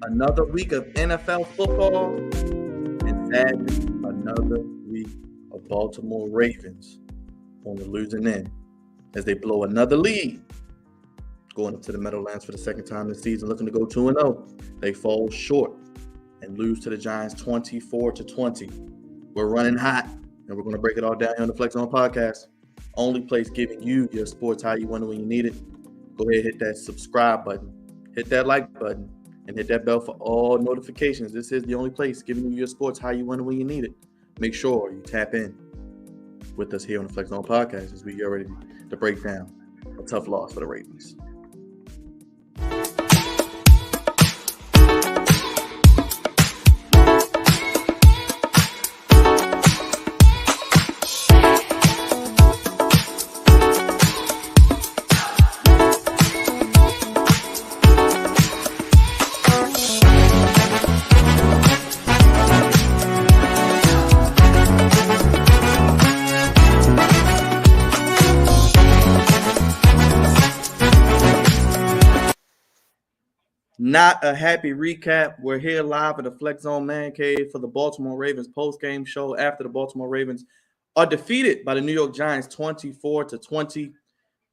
another week of NFL football, and sadly, another week of Baltimore Ravens on the losing end as they blow another lead. Going up to the Meadowlands for the second time this season, looking to go 2-0. They fall short and lose to the Giants 24-20. We're running hot, and we're going to break it all down here on the Flex On Podcast. Only place giving you your sports how you want it when you need it. Go ahead, hit that subscribe button, hit that like button, and hit that bell for all notifications. This is the only place giving you your sports how you want it when you need it. Make sure you tap in with us here on the Flex On Podcast as we get ready to break down a tough loss for the Ravens. Not a happy recap. We're here live at the Flex Zone Man Cave for the Baltimore Ravens post-game show after the Baltimore Ravens are defeated by the New York Giants 24-20,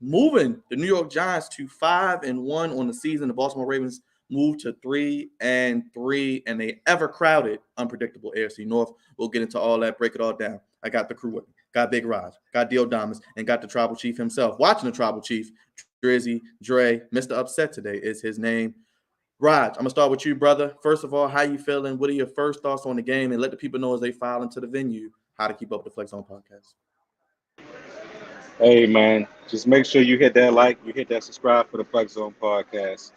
moving the New York Giants to 5-1 on the season. The Baltimore Ravens moved to 3-3 and they ever crowded, unpredictable AFC North. We'll get into all that, break it all down. I got the crew with me. Got Big Raj, got Dio Damas, and got the Tribal Chief himself. Watching the Tribal Chief, Drizzy, Dre, Mr. Upset today is his name. Raj, I'm going to start with you, brother. First of all, how you feeling? What are your first thoughts on the game? And let the people know as they file into the venue how to keep up with the Flex On Podcast. Hey, man, just make sure you hit that like, you hit that subscribe for the Flex Zone Podcast.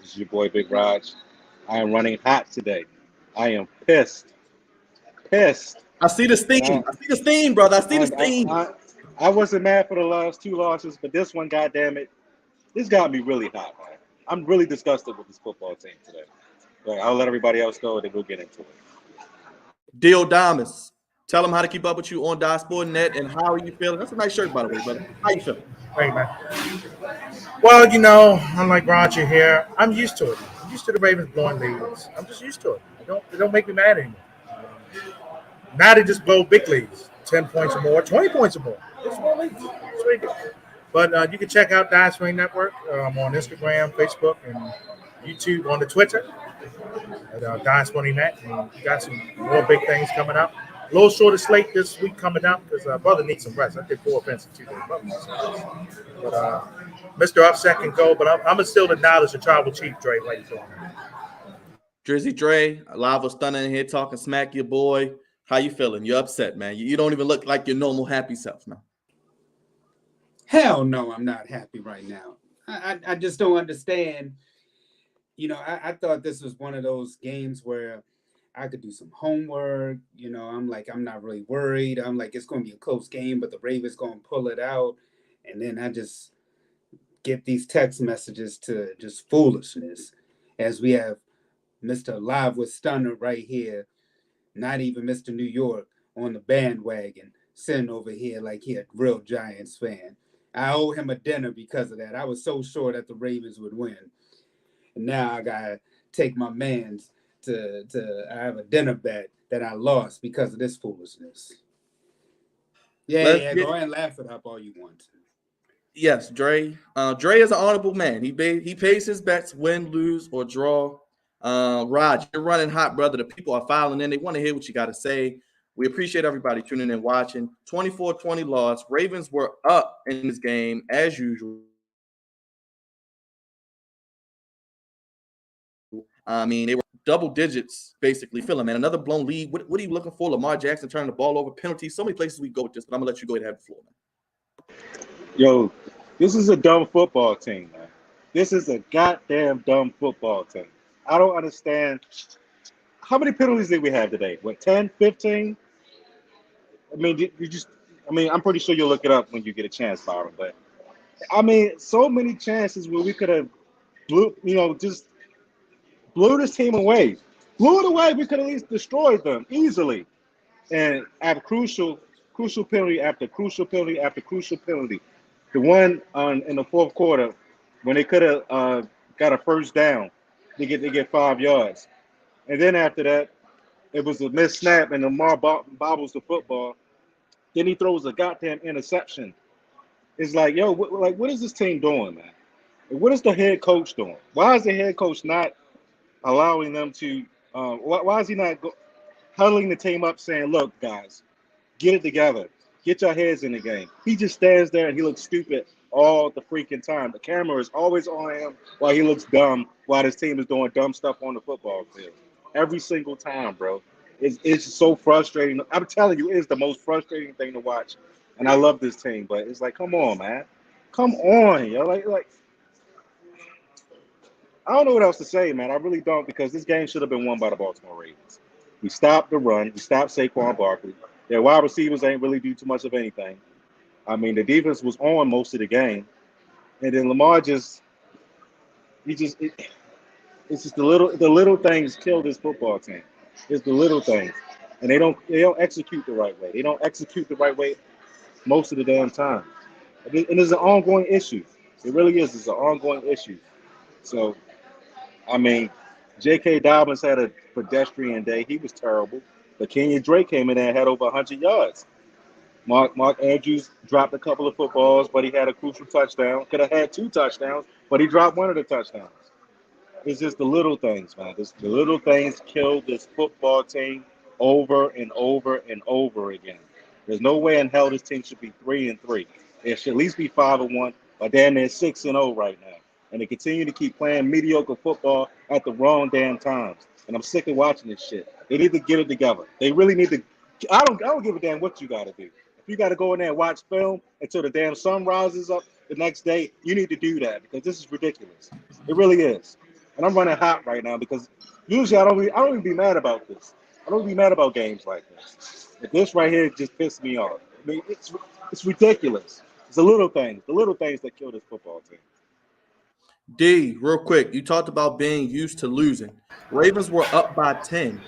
This is your boy, Big Raj. I am running hot today. I am pissed. I see the steam. I see the steam, brother. I see the steam. I wasn't mad for the last two losses, but this one, goddamn it, this got me really hot, man. I'm really disgusted with this football team today. But I'll let everybody else go and then we'll get into it. Dio Damas, tell them how to keep up with you on DieSport.net and how are you feeling? That's a nice shirt, by the way, brother. How you feeling? Great, man. Well, you know, unlike Roger here, I'm used to it. I'm used to the Ravens blowing leads. I'm just used to it. It don't make me mad anymore. Now they just blow big leads, 10 points or more, 20 points or more. It's more leads. It's ridiculous. But you can check out DieSport Network on Instagram, Facebook, and YouTube on the Twitter at DieSport.net. And we got some more big things coming up. A little shorter slate this week coming up because brother needs some rest. I did 4 events in 2 days. But Mr. Upset can go, but I'm going to still acknowledge the Tribal Chief, Dre. How you doing? Drizzy Dre, Lava Stunner in here talking smack, your boy. How you feeling? You're upset, man. You don't even look like your normal happy self, man. Hell no, I'm not happy right now. I just don't understand. You know, I thought this was one of those games where I could do some homework. You know, I'm not really worried. I'm like, it's going to be a close game, but the Ravens going to pull it out. And then I just get these text messages to just foolishness as we have Mr. Live with Stunner right here, not even Mr. New York on the bandwagon, sitting over here like he a real Giants fan. I owe him a dinner because of that. I was so sure that the Ravens would win. And now I got to take my mans to I have a dinner bet that I lost because of this foolishness. Yeah, go ahead and laugh it up all you want. Yes, Dre. Dre is an honorable man. He pays his bets, win, lose, or draw. Raj, you're running hot, brother. The people are filing in. They want to hear what you got to say. We appreciate everybody tuning in, watching. 24-20 loss. Ravens were up in this game as usual. I mean, they were double digits, basically. Feeling, man. Another blown lead. What are you looking for? Lamar Jackson turning the ball over, penalties. So many places we go with this, but I'm going to let you go ahead and have the floor, man. Yo, this is a dumb football team, man. This is a goddamn dumb football team. I don't understand. How many penalties did we have today? What, 10, 15? I mean, I'm pretty sure you'll look it up when you get a chance, Byron. But, I mean, so many chances where we could have just blew this team away. Blew it away. We could at least destroyed them easily. And at crucial penalty after crucial penalty after crucial penalty. The one in the fourth quarter when they could have got a first down They get 5 yards. And then after that, it was a missed snap, and Lamar bobbles the football. Then he throws a goddamn interception. It's like, yo, what is this team doing, man? What is the head coach doing? Why is the head coach not allowing them to? Why is he not huddling the team up, saying, "Look, guys, get it together, get your heads in the game." He just stands there and he looks stupid all the freaking time. The camera is always on him while he looks dumb, while his team is doing dumb stuff on the football field. Every single time, bro. It's so frustrating. I'm telling you, it's the most frustrating thing to watch. And I love this team, but it's like, come on, man. Come on, yo. Like I don't know what else to say, man. I really don't, because this game should have been won by the Baltimore Ravens. We stopped the run. We stopped Saquon Barkley. Their wide receivers ain't really do too much of anything. I mean, the defense was on most of the game, and then Lamar it's just the little things kill this football team. It's the little things, and they don't execute the right way. They don't execute the right way most of the damn time, and it's an ongoing issue. It really is. It's an ongoing issue. So, I mean, J.K. Dobbins had a pedestrian day. He was terrible. But Kenyon Drake came in there and had over 100 yards. Mark Andrews dropped a couple of footballs, but he had a crucial touchdown. Could have had 2 touchdowns, but he dropped one of the touchdowns. It's just the little things, man. The little things kill this football team over and over and over again. There's no way in hell this team should be 3-3. It should at least be 5-1, but damn near 6-0 right now. And they continue to keep playing mediocre football at the wrong damn times. And I'm sick of watching this shit. They need to get it together. They really need to. I don't give a damn what you got to do. If you got to go in there and watch film until the damn sun rises up the next day, you need to do that, because this is ridiculous. It really is. And I'm running hot right now, because usually I don't even be mad about this. I don't be mad about games like this. But this right here just pissed me off. I mean, it's ridiculous. It's the little things that kill this football team. D, real quick, you talked about being used to losing. Ravens were up by 10,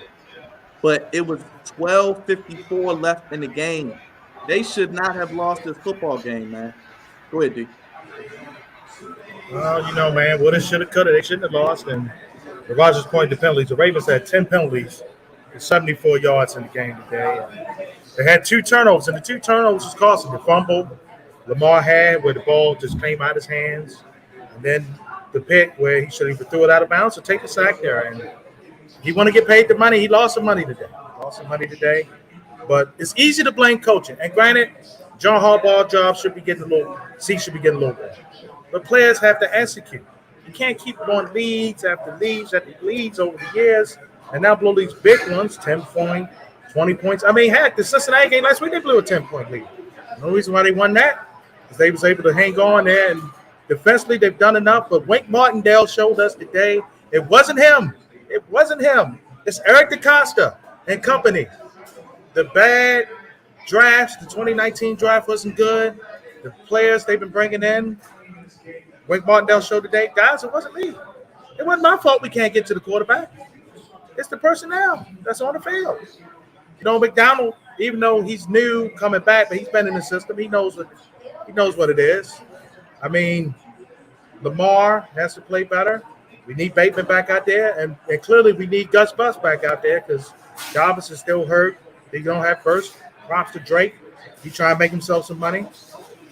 but it was 12:54 left in the game. They should not have lost this football game, man. Go ahead, D. Well, man, woulda, shoulda, coulda. They shouldn't have lost. And the Rodgers pointed the penalties. The Ravens had 10 penalties and 74 yards in the game today. They had 2 turnovers, and the 2 turnovers was costing the fumble Lamar had, where the ball just came out of his hands, and then the pick where he should have either threw it out of bounds or take the sack there. And he want to get paid the money. He lost some money today. But it's easy to blame coaching. And granted, John Harbaugh's job should be getting a little bit. But players have to execute. You can't keep going leads after leads over the years, and now blow these big ones, 10 point, 20 points. I mean, heck, the Cincinnati game last week, they blew a 10-point lead. No reason why they won that is they was able to hang on there, and defensively they've done enough. But Wink Martindale showed us today it wasn't him. It's Eric DeCosta and company. The bad drafts, the 2019 draft wasn't good. The players they've been bringing in, Wink Martindale showed today, guys, it wasn't me. It wasn't my fault we can't get to the quarterback. It's the personnel that's on the field. McDonald, even though he's new coming back, but he's been in the system, he knows what it is. I mean, Lamar has to play better. We need Bateman back out there, and clearly we need Gus Bus back out there, because Jarvis is still hurt. They don't have first. Props to Drake. He trying to make himself some money.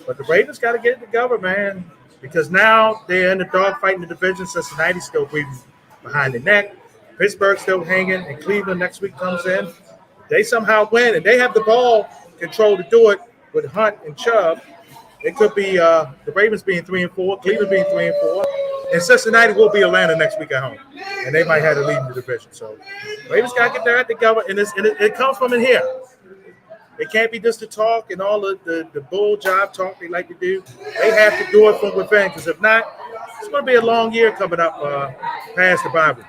But the Ravens got to get it together, man, because now they're in the dogfight in the division. Cincinnati's still breathing behind the neck. Pittsburgh's still hanging, and Cleveland next week comes in. They somehow win, and they have the ball control to do it with Hunt and Chubb. It could be the Ravens being 3-4, Cleveland being 3-4, and Cincinnati will be Atlanta next week at home, and they might have the lead in the division. So Ravens got to get their act together, and it comes from in here. It can't be just the talk and all the bull job talk they like to do. They have to do it from within, because if not, it's going to be a long year coming up past the Bible.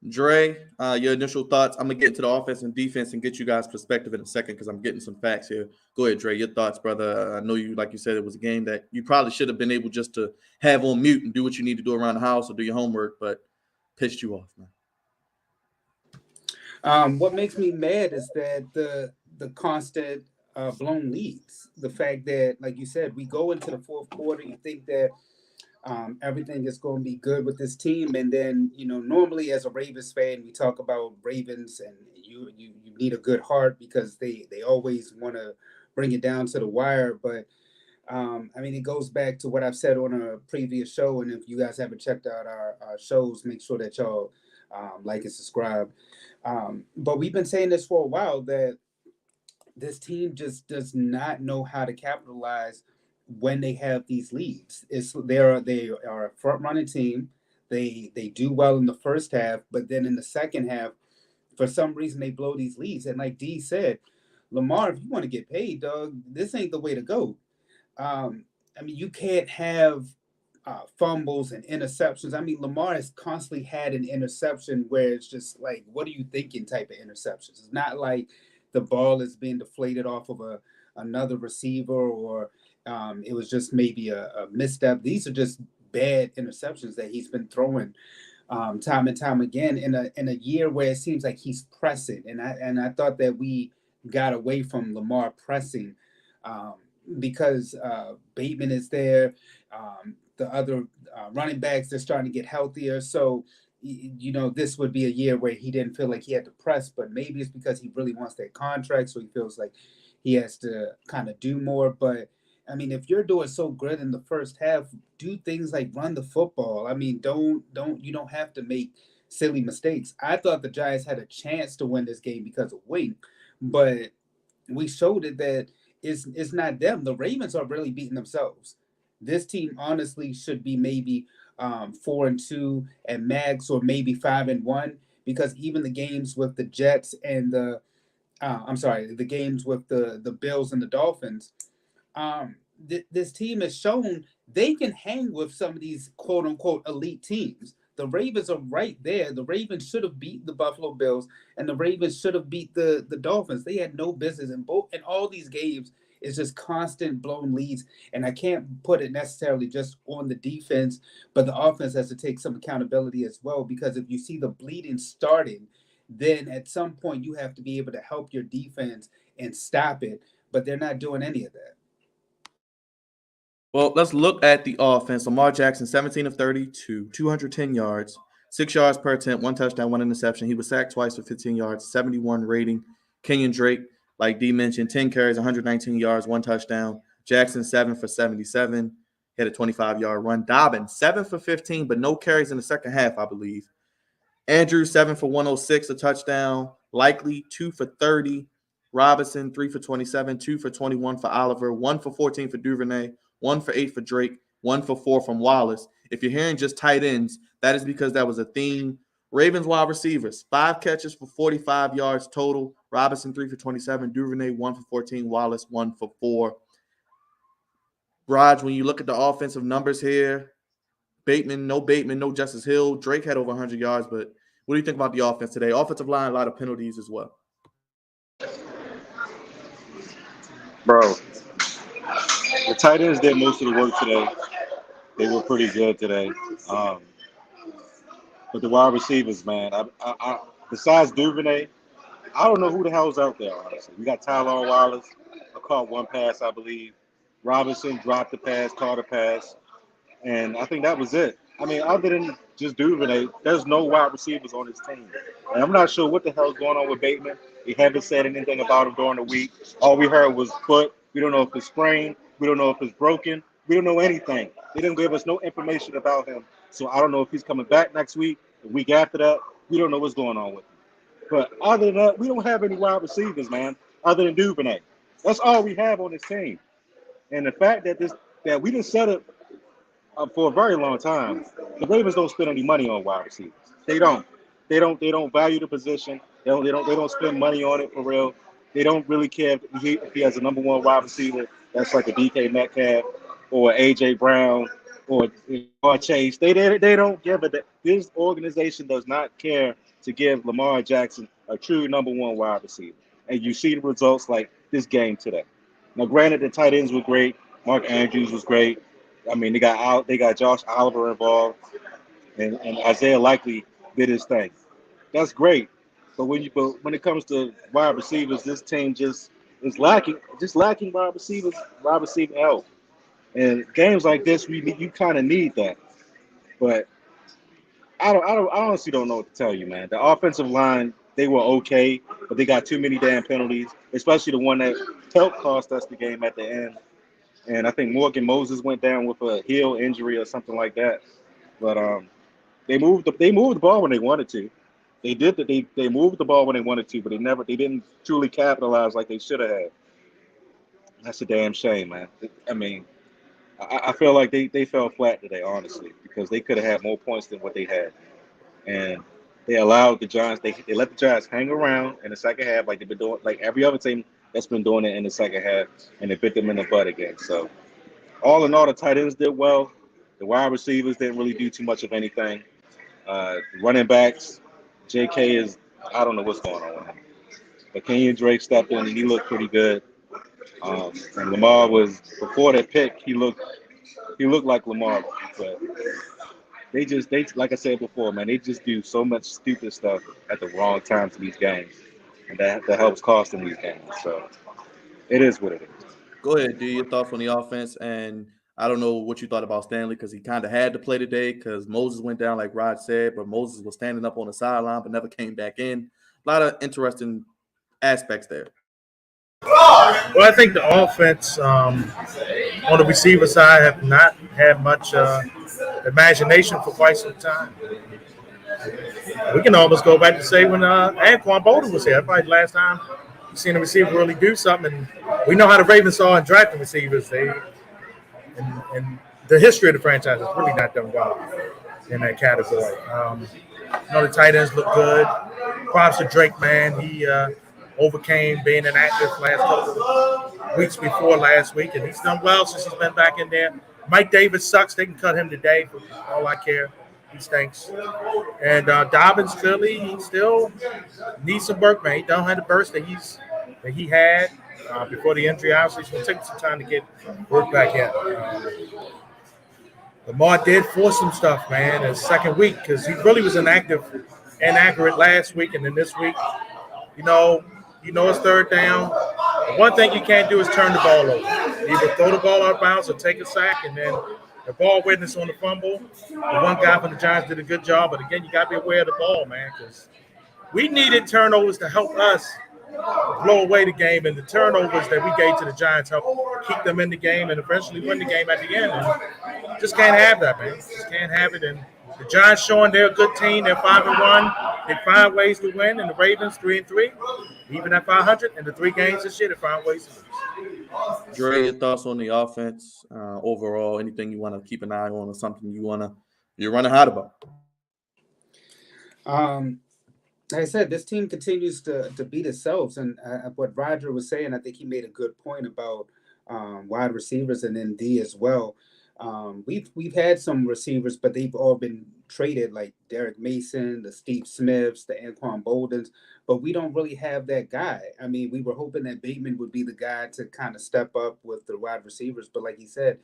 Dre, your initial thoughts. I'm going to get into the offense and defense and get you guys' perspective in a second, because I'm getting some facts here. Go ahead, Dre, your thoughts, brother. I know you, like you said, it was a game that you probably should have been able just to have on mute and do what you need to do around the house or do your homework, but pissed you off, man. What makes me mad is that the constant blown leads. The fact that, like you said, we go into the fourth quarter, you think that Everything is going to be good with this team. And then, normally as a Ravens fan, we talk about Ravens, and you need a good heart because they always want to bring it down to the wire. But I mean, it goes back to what I've said on a previous show. And if you guys haven't checked out our shows, make sure that y'all like and subscribe. But we've been saying this for a while, that this team just does not know how to capitalize when they have these leads. They are a front running team. They do well in the first half, but then in the second half, for some reason they blow these leads. And like D said, Lamar, if you want to get paid, dog, this ain't the way to go. I mean, you can't have fumbles and interceptions. I mean, Lamar has constantly had an interception where it's just like, what are you thinking type of interceptions. It's not like the ball is being deflated off of another receiver, or it was just maybe a misstep. These are just bad interceptions that he's been throwing time and time again in a year where it seems like he's pressing. And I thought that we got away from Lamar pressing. Because Bateman is there. The other running backs, they're starting to get healthier. So, this would be a year where he didn't feel like he had to press, but maybe it's because he really wants that contract. So he feels like he has to kind of do more. But I mean, if you're doing so good in the first half, do things like run the football. I mean, you don't have to make silly mistakes. I thought the Giants had a chance to win this game because of Wink, but we showed it that it's not them. The Ravens are really beating themselves. This team honestly should be maybe 4-2 at max, or maybe 5-1, because even the games with the Jets and the games with the Bills and the Dolphins, this team has shown they can hang with some of these quote unquote elite teams. The Ravens are right there. The Ravens should have beat the Buffalo Bills, and the Ravens should have beat the Dolphins. They had no business in all these games. It's just constant blown leads, and I can't put it necessarily just on the defense, but the offense has to take some accountability as well. Because if you see the bleeding starting, then at some point you have to be able to help your defense and stop it. But they're not doing any of that. Well, let's look at the offense. Lamar Jackson, 17 of 32, 210 yards, 6 yards per attempt, 1 touchdown, 1 interception. He was sacked twice for 15 yards, 71 rating. Kenyon Drake, like D mentioned, 10 carries, 119 yards, 1 touchdown. Jackson, 7 for 77, had a 25-yard run. Dobbins, 7 for 15, but no carries in the second half, I believe. Andrews, 7 for 106, a touchdown. Likely, 2 for 30. Robinson, 3 for 27, 2 for 21 for Oliver, 1 for 14 for Duvernay, 1 for 8 for Drake, 1 for 4 from Wallace. If you're hearing just tight ends, that is because that was a theme. Ravens wide receivers, 5 catches for 45 yards total. Robinson, 3 for 27. Duvernay, 1 for 14. Wallace, 1 for 4. Raj, when you look at the offensive numbers here, Bateman, no Justice Hill. Drake had over 100 yards, but what do you think about the offense today? Offensive line, a lot of penalties as well. Bro, the tight ends did most of the work today. They were pretty good today. But the wide receivers, man, besides Duvernay, I don't know who the hell's out there, honestly. We got Tyler Wallace. I caught 1 pass, I believe. Robinson dropped the pass, caught a pass. And I think that was it. I mean, other than just Duvernay, there's no wide receivers on his team. And I'm not sure what the hell's going on with Bateman. They haven't said anything about him during the week. All we heard was foot. We don't know if it's sprained. We don't know if it's broken. We don't know anything. They didn't give us no information about him. So I don't know if he's coming back next week, the week after that. We don't know what's going on with him. But other than that, we don't have any wide receivers, man, other than Duvernay. That's all we have on this team. And the fact that we didn't set it for a very long time, the Ravens don't spend any money on wide receivers. They don't. They don't value the position. They don't spend money on it for real. They don't really care if he has a number 1 wide receiver that's like a DK Metcalf or AJ Brown or Chase. They don't give it. This organization does not care to give Lamar Jackson a true number 1 wide receiver. And you see the results like this game today. Now, granted, the tight ends were great. Mark Andrews was great. I mean, they got Josh Oliver involved, and Isaiah Likely did his thing. That's great. But when it comes to wide receivers, this team just is lacking wide receiving help. And games like this, you kind of need that. But I honestly don't know what to tell you, man. The offensive line, they were okay, but they got too many damn penalties, especially the one that helped cost us the game at the end. And I think Morgan Moses went down with a heel injury or something like that. But they moved the ball when they wanted to. They moved the ball when they wanted to, but they didn't truly capitalize like they should have had. That's a damn shame, man. I mean, I feel like they fell flat today, honestly, because they could have had more points than what they had. And they allowed the Giants, they let the Giants hang around in the second half like they've been doing, like every other team that's been doing it in the second half, and they bit them in the butt again. So, all in all, the tight ends did well. The wide receivers didn't really do too much of anything. Running backs, JK I don't know what's going on with him. But Kenyon Drake stepped in and he looked pretty good. And Lamar before that pick, he looked like Lamar, but they like I said before, man, they just do so much stupid stuff at the wrong times in these games, and that helps cost them these games. So it is what it is. Go ahead, do your thoughts on the offense. And I don't know what you thought about Stanley because he kind of had to play today because Moses went down, like Rod said, but Moses was standing up on the sideline but never came back in. A lot of interesting aspects there. Well, I think the offense on the receiver side have not had much imagination for quite some time. We can almost go back to say when Anquan Bolden was here. Probably the last time we seen a receiver really do something. And we know how the Ravens are in drafting receivers. And the history of the franchise has really not done well in that category. The tight ends look good. Props to Drake, man. He overcame being inactive last couple of weeks before last week, and he's done well since he's been back in there. Mike Davis sucks. They can cut him today for all I care. He stinks. And Dobbins, clearly, he still needs some work, man. He don't have the burst that he had before the injury. Obviously, it's going to take some time to get work back in. Lamar did force some stuff, man, in the second week because he really was inaccurate last week, and then this week, it's third down. The one thing you can't do is turn the ball over. Either throw the ball out of bounds or take a sack, and then the ball witness on the fumble. The one guy from the Giants did a good job, but again, you got to be aware of the ball, man, because we needed turnovers to help us blow away the game, and the turnovers that we gave to the Giants helped keep them in the game and eventually win the game at the end. And just can't have that, man. Just can't have it. And the Giants showing they're a good team. They're 5-1. They find ways to win, and the Ravens 3-3, even at 500. And the 3 games this year, they find ways to lose. Dre, your thoughts on the offense overall? Anything you want to keep an eye on, or something you're running hot about? Like I said, this team continues to beat itself, and what Roger was saying, I think he made a good point about wide receivers and then D as well. We've had some receivers, but they've all been traded, like Derek Mason, the Steve Smiths, the Anquan Boldens, but we don't really have that guy. I mean, we were hoping that Bateman would be the guy to kind of step up with the wide receivers, but like he said,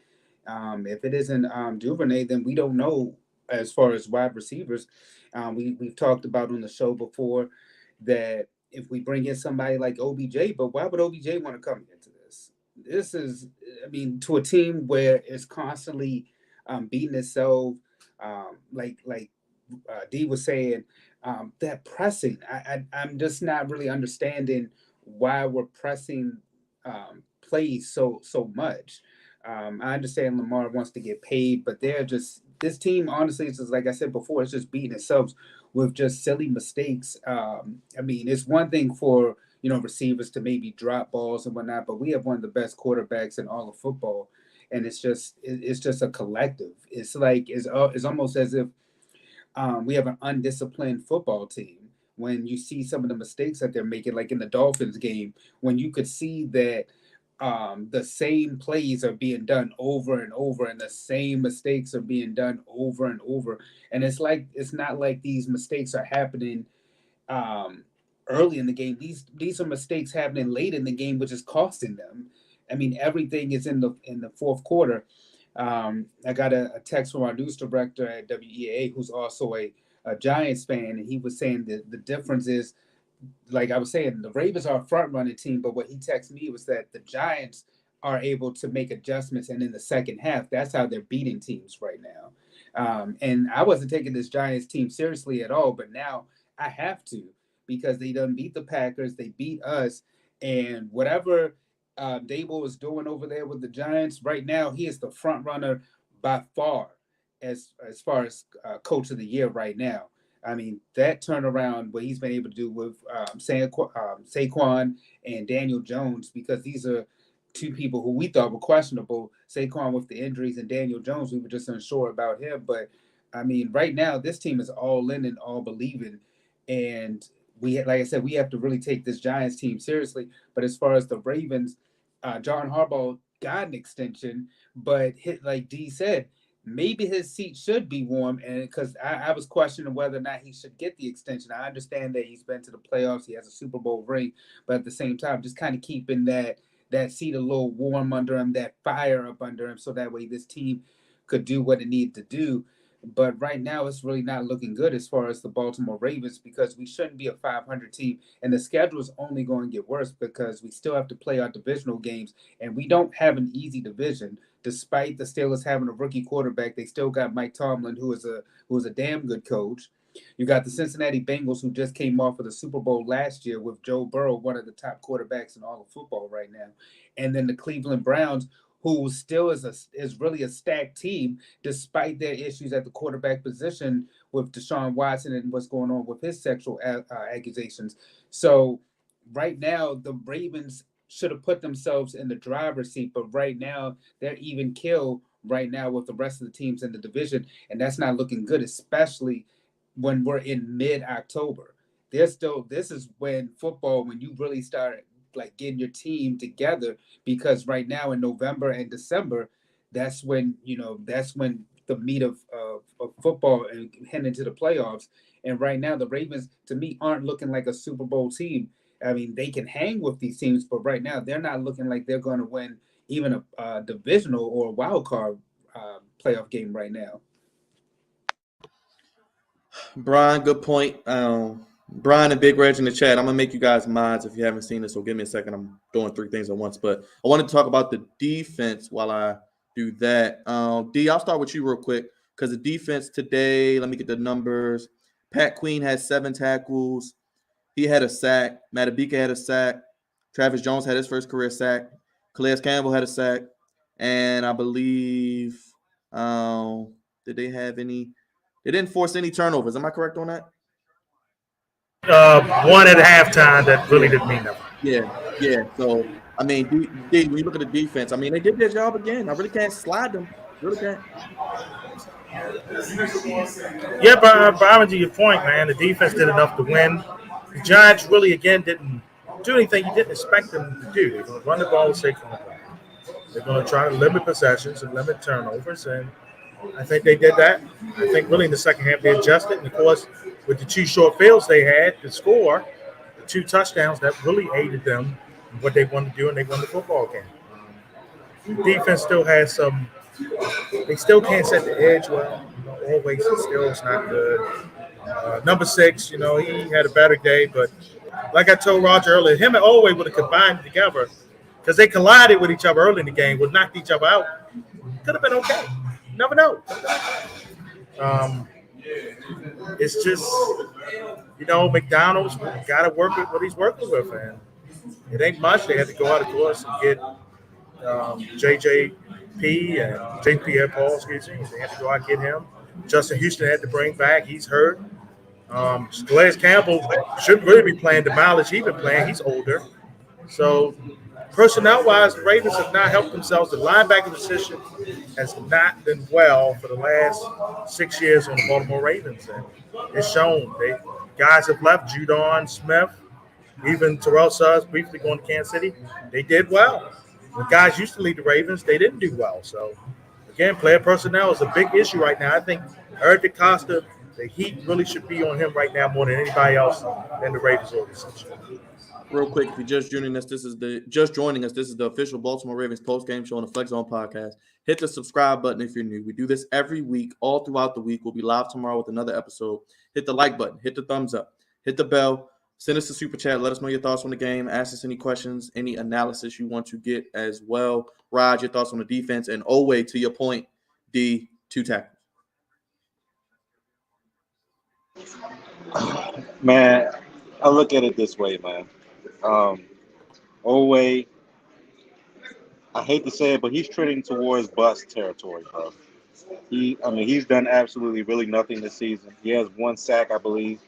if it isn't Duvernay, then we don't know as far as wide receivers. We've talked about on the show before that if we bring in somebody like OBJ, but why would OBJ want to come into this? This is, I mean, to a team where it's constantly beating itself, like D was saying, that pressing. I'm just not really understanding why we're pressing plays so much. I understand Lamar wants to get paid, but this team, honestly, it's just, like I said before, it's just beating itself with just silly mistakes. I mean, it's one thing for receivers to maybe drop balls and whatnot, but we have one of the best quarterbacks in all of football, and it's just a collective. It's like it's almost as if we have an undisciplined football team. When you see some of the mistakes that they're making, like in the Dolphins game, when you could see that the same plays are being done over and over, and the same mistakes are being done over and over. And it's not like these mistakes are happening early in the game. These are mistakes happening late in the game, which is costing them. I mean, everything is in the fourth quarter. I got a text from our news director at WEA, who's also a Giants fan, and he was saying that the difference is, like I was saying, the Ravens are a front-running team, but what he texted me was that the Giants are able to make adjustments, and in the second half, that's how they're beating teams right now. And I wasn't taking this Giants team seriously at all, but now I have to, because they done beat the Packers, they beat us, and whatever Dable is doing over there with the Giants right now, he is the front runner by far as far as coach of the year right now. I mean, that turnaround, what he's been able to do with Saquon and Daniel Jones, because these are two people who we thought were questionable. Saquon with the injuries, and Daniel Jones, we were just unsure about him. But I mean, right now, this team is all in and all believing. And like I said, we have to really take this Giants team seriously. But as far as the Ravens, John Harbaugh got an extension, but like D said, maybe his seat should be warm, and because I was questioning whether or not he should get the extension. I understand that he's been to the playoffs, he has a Super Bowl ring, but at the same time, just kind of keeping that seat a little warm under him, that fire up under him, so that way this team could do what it needed to do. But right now, it's really not looking good as far as the Baltimore Ravens, because we shouldn't be a 500 team, and the schedule is only going to get worse because we still have to play our divisional games, and we don't have an easy division. Despite the Steelers having a rookie quarterback, they still got Mike Tomlin, who is a damn good coach. You got the Cincinnati Bengals, who just came off of the Super Bowl last year with Joe Burrow, one of the top quarterbacks in all of football right now, and then the Cleveland Browns, who still is really a stacked team despite their issues at the quarterback position with Deshaun Watson and what's going on with his sexual accusations. So right now, the Ravens should have put themselves in the driver's seat, but right now they're even kill right now with the rest of the teams in the division, and that's not looking good, especially when we're in mid-October. This is when football, when you really start like getting your team together, because right now in November and December, that's when the meat of football and heading into the playoffs. And right now, the Ravens, to me, aren't looking like a Super Bowl team. I mean, they can hang with these teams, but right now they're not looking like they're going to win even a divisional or a wild card playoff game right now. Brian, good point. Brian and Big Reg in the chat. I'm gonna make you guys mods if you haven't seen this. So give me a second. I'm doing three things at once, but I wanted to talk about the defense while I do that. D, I'll start with you real quick because the defense today. Let me get the numbers. Pat Queen had 7 tackles. He had a sack. Matabika had a sack. Travis Jones had his first career sack. Calais Campbell had a sack, and I believe did they have any? They didn't force any turnovers. Am I correct on that? One at halftime that really didn't mean nothing. Yeah. So, I mean, when you look at the defense, I mean, they did their job again. I really can't slide them. Really can't. Yeah, but to your point, man, the defense did enough to win. The Giants really, again, didn't do anything you didn't expect them to do. They're going to run the ball with Saquon. They're going to try to limit possessions and limit turnovers, and I think they did that. I think really in the second half they adjusted, and of course with the 2 short fields they had to score, the 2 touchdowns, that really aided them in what they wanted to do, and they won the football game. The defense still has some. They still can't set the edge well. Always still it's not good. Number 6, he had a better day, but like I told Roger earlier, him and Olway would have combined together because they collided with each other early in the game, would knocked each other out. Could have been okay. You never know. It's just, McDonald's got to work with what he's working with, and it ain't much. They had to go out, of course, and get JJP and JP Paul, excuse me. They had to go out and get him. Justin Houston had to bring back. He's hurt. Calais Campbell shouldn't really be playing the mileage he's been playing. He's older. So personnel-wise, the Ravens have not helped themselves. The linebacker position has not been well for the last 6 years on the Baltimore Ravens. And it's shown. Guys have left. Judon Smith, even Terrell Suggs briefly going to Kansas City. They did well. When guys used to lead the Ravens, they didn't do well. So, again, player personnel is a big issue right now. I think Eric DeCosta, the heat really should be on him right now more than anybody else in the Ravens organization. Real quick, if you're just joining us, this is the official Baltimore Ravens post-game show on the Flex Zone podcast. Hit the subscribe button if you're new. We do this every week, all throughout the week. We'll be live tomorrow with another episode. Hit the like button, hit the thumbs up, hit the bell, Send us a super chat. Let us know your thoughts on the game. Ask us any questions, any analysis you want to get as well. Rod, your thoughts on the defense. And Owe, to your point, D, 2 tackles. Man, I look at it this way, man. Oweh, I hate to say it, but he's trending towards bust territory, bro. He's done absolutely really nothing this season. He has 1 sack, I believe.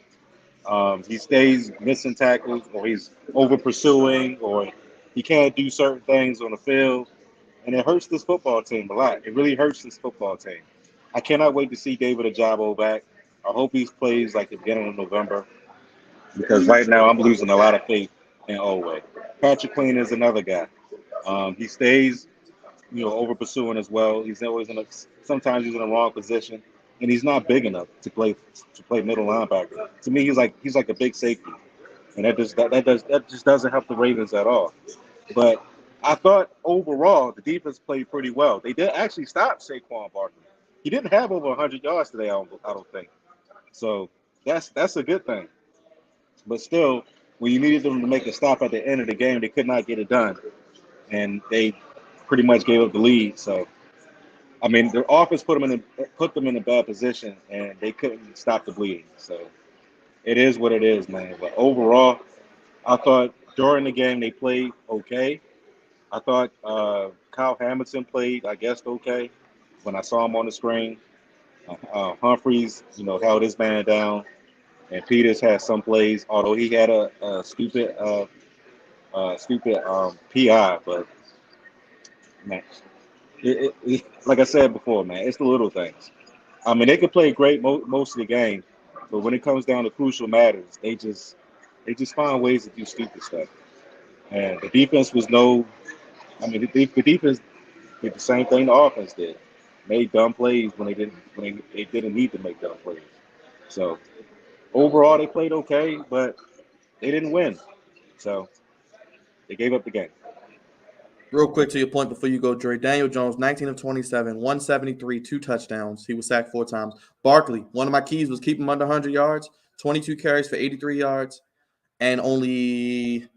He stays missing tackles, or he's over pursuing, or he can't do certain things on the field, and it hurts this football team a lot. It really hurts this football team. I cannot wait to see David Ajabo back. I hope he plays like the beginning of November, because right now I'm losing a lot of faith in Oweh. Patrick Queen is another guy. He stays, over pursuing as well. He's always sometimes he's in the wrong position, and he's not big enough to play middle linebacker. To me, he's like a big safety, and that just doesn't help the Ravens at all. But I thought overall the defense played pretty well. They did actually stop Saquon Barkley. He didn't have over 100 yards today, I don't think. So that's a good thing. But still, when you needed them to make a stop at the end of the game, they could not get it done, and they pretty much gave up the lead. So, their offense put them in a bad position, and they couldn't stop the bleeding. So, it is what it is, man. But overall, I thought during the game they played okay. I thought Kyle Hamilton played, I guess, okay when I saw him on the screen. Humphreys, held his man down, and Peters had some plays, although he had a stupid PI, but man, like I said before, man, it's the little things. They could play great most of the game, but when it comes down to crucial matters, they just find ways to do stupid stuff. And the defense was the defense did the same thing the offense did, made dumb plays when they didn't need to make dumb plays. So overall, they played okay, but they didn't win. So they gave up the game. Real quick to your point before you go, Dre. Daniel Jones, 19 of 27, 173, 2 touchdowns. He was sacked 4 times. Barkley, one of my keys was keep him under 100 yards, 22 carries for 83 yards, and only,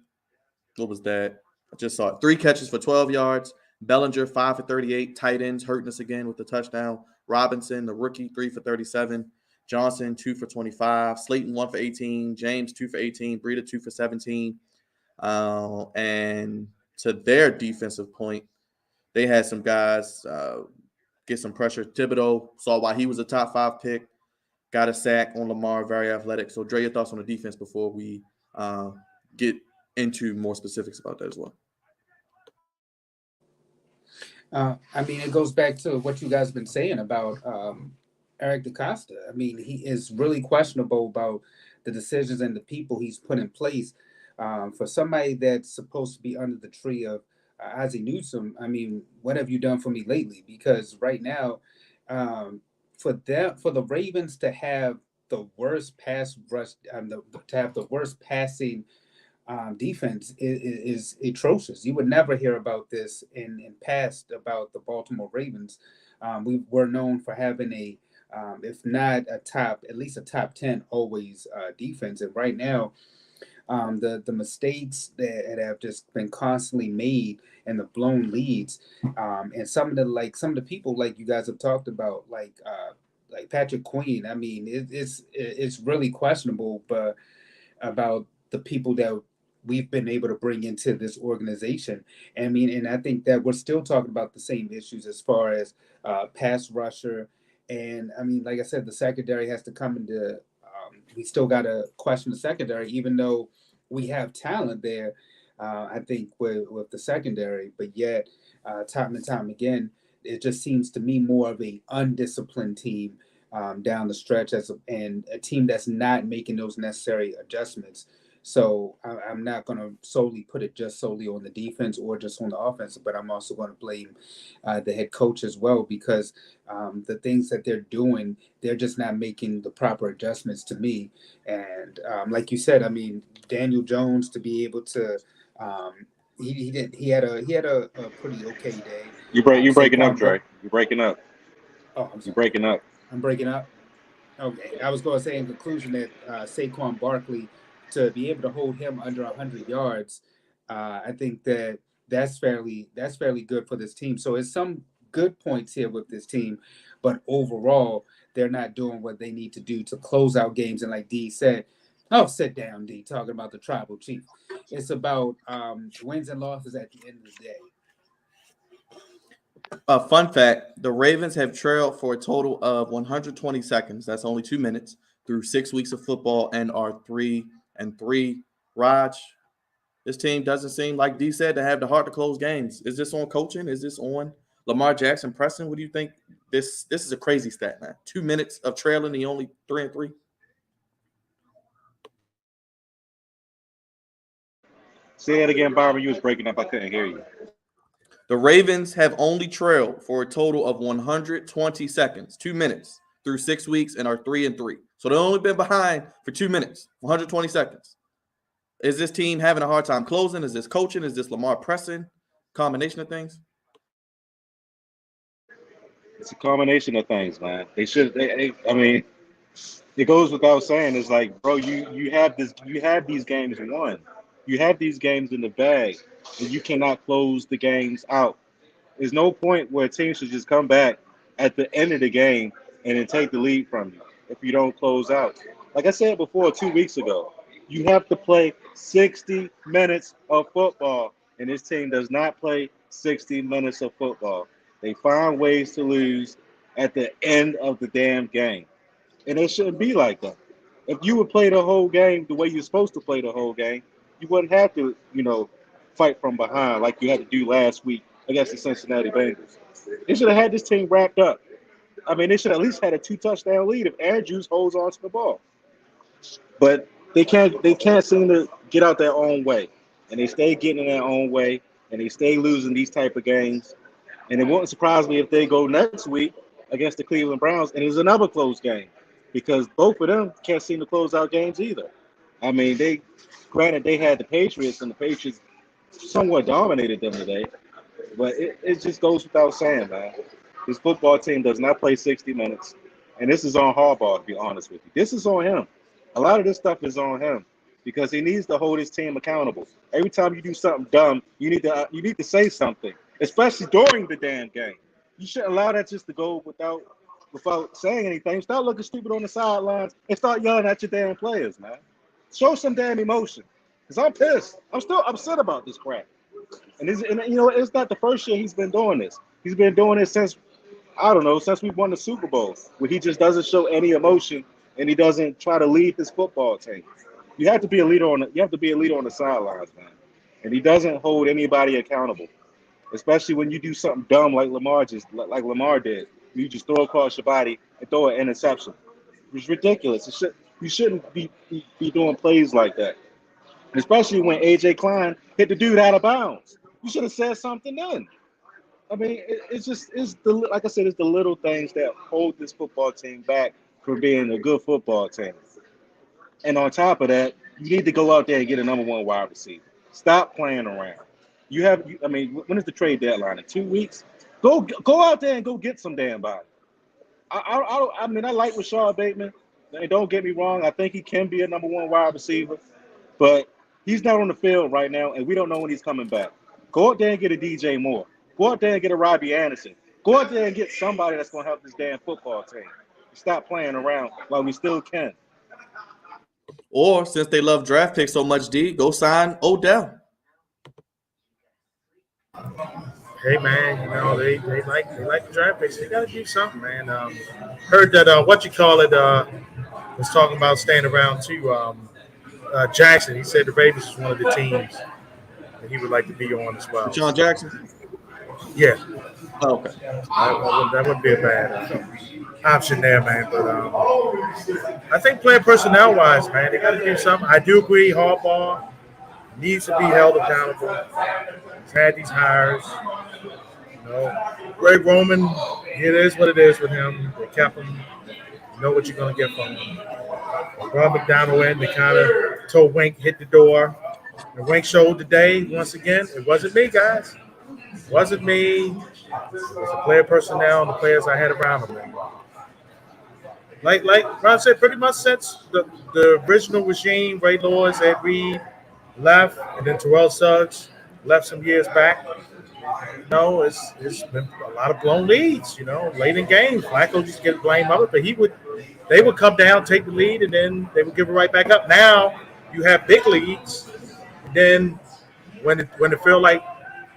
what was that? I just saw it. 3 catches for 12 yards. Bellinger, 5 for 38. Tight ends hurting us again with the touchdown. Robinson, the rookie, 3 for 37. Johnson, 2 for 25. Slayton, 1 for 18. James, 2 for 18. Breida, 2 for 17. And to their defensive point, they had some guys get some pressure. Thibodeau saw why he was a top 5 pick, got a sack on Lamar, very athletic. So, Dre, your thoughts on the defense before we get into more specifics about that as well. It goes back to what you guys have been saying about Eric DeCosta. He is really questionable about the decisions and the people he's put in place. For somebody that's supposed to be under the tree of Ozzie Newsome, what have you done for me lately? Because right now, for the Ravens to have the worst pass rush, to have the worst passing defense is atrocious. You would never hear about this in past about the Baltimore Ravens. We were known for having if not at least a top 10 always defense. And right now, the mistakes that have just been constantly made and the blown leads, and some of the people like you guys have talked about, like Patrick Queen. It's really questionable, but about the people that we've been able to bring into this organization. And I think that we're still talking about the same issues as far as pass rusher. And like I said, the secondary has to come into. We still got to question the secondary, even though we have talent there. I think with the secondary, but yet time and time again, it just seems to me more of a undisciplined team down the stretch, and a team that's not making those necessary adjustments. So I'm not going to solely put it just solely on the defense or just on the offense, but I'm also going to blame the head coach as well, because the things that they're doing, they're just not making the proper adjustments to me. And like you said, Daniel Jones to be able to, he had a pretty okay day. You're breaking up, Dre. You're breaking up. Oh, I'm sorry. You're breaking up. I'm breaking up. Okay, I was going to say in conclusion that Saquon Barkley to be able to hold him under 100 yards, I think that's fairly good for this team. So it's some good points here with this team, but overall, they're not doing what they need to do to close out games. And like D said, oh, sit down, D, talking about the tribal chief. It's about wins and losses at the end of the day. Fun fact, the Ravens have trailed for a total of 120 seconds. That's only 2 minutes through 6 weeks of football and are 3-3. Raj, this team doesn't seem, like D said, to have the heart to close games. Is this on coaching? Is this on Lamar Jackson? Preston, what do you think? This is a crazy stat, man. 2 minutes of trailing, the only 3-3. Say it again, Byron. You was breaking up. I couldn't hear you. The Ravens have only trailed for a total of 120 seconds, 2 minutes through 6 weeks, and are 3-3. So they've only been behind for 2 minutes, 120 seconds. Is this team having a hard time closing? Is this coaching? Is this Lamar pressing? Combination of things? It's a combination of things, man. They should. I mean, it goes without saying. It's like, bro, you have these games won. You have these games in the bag, and you cannot close the games out. There's no point where a team should just come back at the end of the game and then take the lead from you if you don't close out. Like I said before, 2 weeks ago, you have to play 60 minutes of football, and this team does not play 60 minutes of football. They find ways to lose at the end of the damn game, and it shouldn't be like that. If you would play the whole game the way you're supposed to play the whole game, you wouldn't have to, fight from behind like you had to do last week against the Cincinnati Bengals. They should have had this team wrapped up. I mean, they should at least had a 2-touchdown lead if Andrews holds on to the ball. But they can't seem to get out their own way. And they stay getting in their own way, and they stay losing these type of games. And it won't surprise me if they go next week against the Cleveland Browns and it's another close game, because both of them can't seem to close out games either. I mean, granted they had the Patriots, and the Patriots somewhat dominated them today, but it just goes without saying, man. This football team does not play 60 minutes, and this is on Harbaugh, to be honest with you. This is on him. A lot of this stuff is on him because he needs to hold his team accountable. Every time you do something dumb, you need to say something, especially during the damn game. You shouldn't allow that just to go without saying anything. Start looking stupid on the sidelines and start yelling at your damn players, man. Show some damn emotion. Because I'm pissed. I'm still upset about this crap. And it's not the first year he's been doing this. He's been doing it since we won the Super Bowl, where he just doesn't show any emotion and he doesn't try to lead this football team. You have to be a leader on the sidelines, man. And he doesn't hold anybody accountable, especially when you do something dumb like Lamar did. You just throw across your body and throw an interception. It's ridiculous. You shouldn't be doing plays like that. Especially when A.J. Klein hit the dude out of bounds. You should have said something then. I mean, it's like I said, it's the little things that hold this football team back from being a good football team. And on top of that, you need to go out there and get a number one wide receiver. Stop playing around. When is the trade deadline? In 2 weeks? Go out there and go get some damn body. I like Rashad Bateman. And don't get me wrong, I think he can be a number one wide receiver, but he's not on the field right now, and we don't know when he's coming back. Go out there and get a DJ Moore. Go out there and get a Robbie Anderson. Go out there and get somebody that's going to help this damn football team. Stop playing around while we still can. Or, since they love draft picks so much, D, go sign Odell. Hey man, they like the draft picks. They got to do something, man. Heard that was talking about staying around too. Jackson, he said the Ravens is one of the teams that he would like to be on as well. Sean Jackson? Yeah. Oh, okay. That wouldn't be a bad option there, man. But I think playing personnel-wise, man, they got to do something. I do agree Harbaugh needs to be held accountable. He's had these hires. Greg Roman, it is what it is with him. They kept him. You know what you're going to get from him. Rob McDonald in, they kind of told Wink, hit the door. And Wink showed today, once again, it wasn't me, guys. It wasn't me. It was the player personnel and the players I had around him. Like Ron said, pretty much since the original regime, Ray Lewis, Ed Reed left, and then Terrell Suggs left some years back. It's been a lot of blown leads. Late in games, Flacco used to get blamed of it, but they would come down, take the lead, and then they would give it right back up. Now you have big leads, and then when it feel like,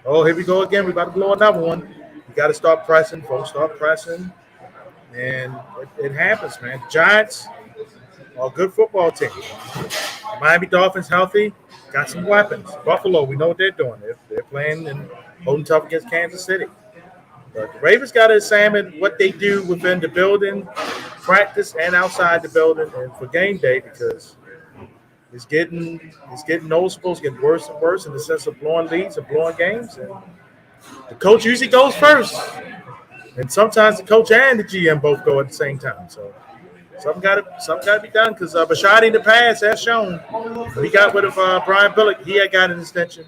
oh, here we go again, we about to blow another one. You got to start pressing, folks. Start pressing, and it happens, man. The Giants are a good football team. Miami Dolphins healthy, got some weapons. Buffalo, we know what they're doing. They're playing and holding tough against Kansas City. But the Ravens got to examine what they do within the building, practice, and outside the building, and for game day because it's getting noticeable. It's getting worse and worse in the sense of blowing leads and blowing games. And the coach usually goes first, and sometimes the coach and the GM both go at the same time. So something got to be done because Bashadi in the past has shown when he got rid of Brian Billick, he had got an extension.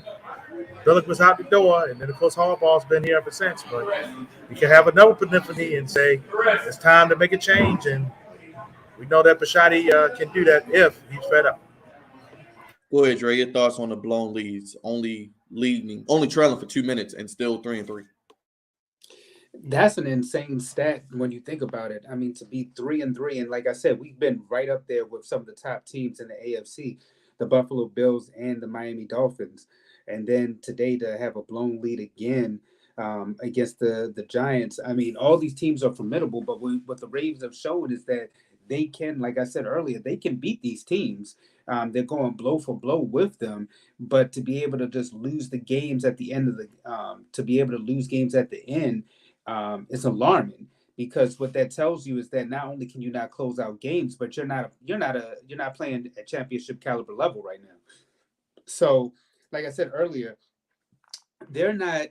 Billick was out the door, and then of course Harbaugh's been here ever since. But you can have another epiphany and say it's time to make a change, and we know that Bashadi can do that if he's fed up. Go ahead, Dre. Your thoughts on the blown leads? Only trailing for 2 minutes and still 3-3. That's an insane stat when you think about it. I mean, to be 3-3, and like I said, we've been right up there with some of the top teams in the AFC, the Buffalo Bills and the Miami Dolphins, and then today to have a blown lead again against the Giants. I mean, all these teams are formidable, but what the Ravens have shown is that they can, like I said earlier, they can beat these teams. They're going blow for blow with them, but to be able to just lose the games at the end of to be able to lose games at the end is alarming because what that tells you is that not only can you not close out games, but you're not playing at championship caliber level right now. So, like I said earlier, they're not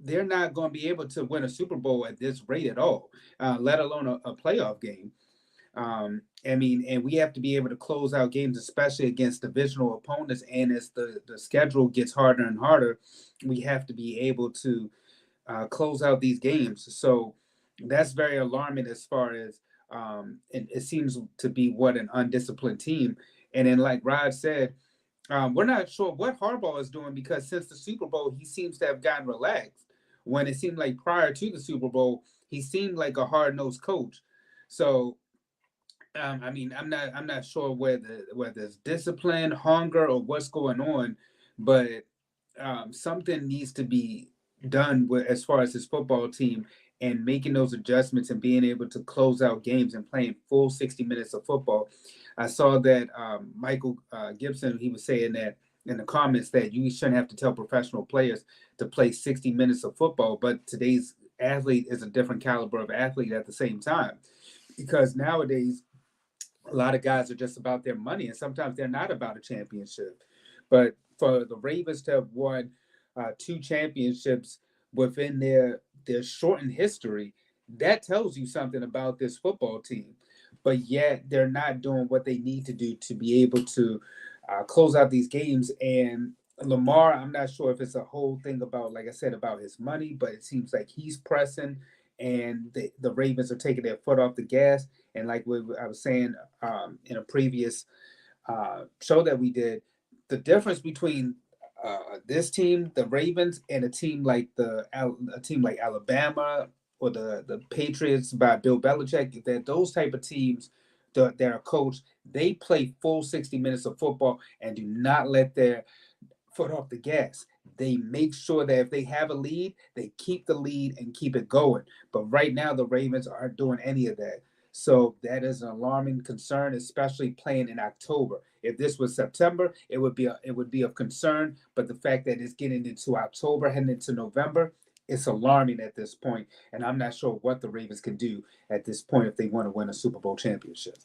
they're not going to be able to win a Super Bowl at this rate at all, let alone a playoff game. I mean, and we have to be able to close out games, especially against divisional opponents. And as the schedule gets harder and harder, we have to be able to close out these games. So that's very alarming as far as it seems to be what an undisciplined team. And then, like Rod said, we're not sure what Harbaugh is doing because since the Super Bowl, he seems to have gotten relaxed. When it seemed like prior to the Super Bowl, he seemed like a hard-nosed coach. So I mean, I'm not sure whether it's discipline, hunger, or what's going on, but something needs to be done with as far as his football team and making those adjustments and being able to close out games and playing full 60 minutes of football. I saw that Michael Gibson, he was saying that in the comments that you shouldn't have to tell professional players to play 60 minutes of football, but today's athlete is a different caliber of athlete at the same time because nowadays a lot of guys are just about their money, and sometimes they're not about a championship. But for the Ravens to have won two championships within their shortened history, that tells you something about this football team. But yet they're not doing what they need to do to be able to close out these games. And Lamar, I'm not sure if it's a whole thing about, like I said, about his money, but it seems like he's pressing, and the Ravens are taking their foot off the gas. And like I was saying in a previous show that we did, the difference between this team, the Ravens, and a team like Alabama or the Patriots by Bill Belichick, that those type of teams, they're coached, they play full 60 minutes of football and do not let their foot off the gas. They make sure that if they have a lead, they keep the lead and keep it going. But right now, the Ravens aren't doing any of that. So that is an alarming concern, especially playing in October. If this was September, it would be of concern. But the fact that it's getting into October, heading into November, it's alarming at this point. And I'm not sure what the Ravens can do at this point if they want to win a Super Bowl championship.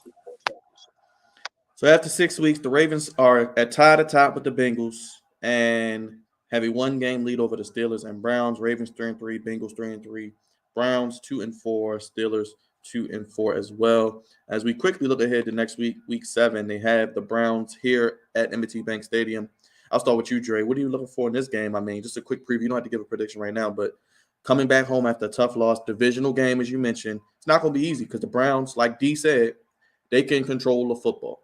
So after 6 weeks, the Ravens are tied atop with the Bengals and have a one-game lead over the Steelers and Browns. Ravens 3-3, Bengals 3-3, Browns 2-4, Steelers 2-4 as well. As we quickly look ahead to next week, week 7, they have the Browns here at M&T Bank Stadium. I'll start with you, Dre. What are you looking for in this game? I mean, just a quick preview. You don't have to give a prediction right now, but coming back home after a tough loss, divisional game, as you mentioned. It's not going to be easy because the Browns, like D said, they can control the football.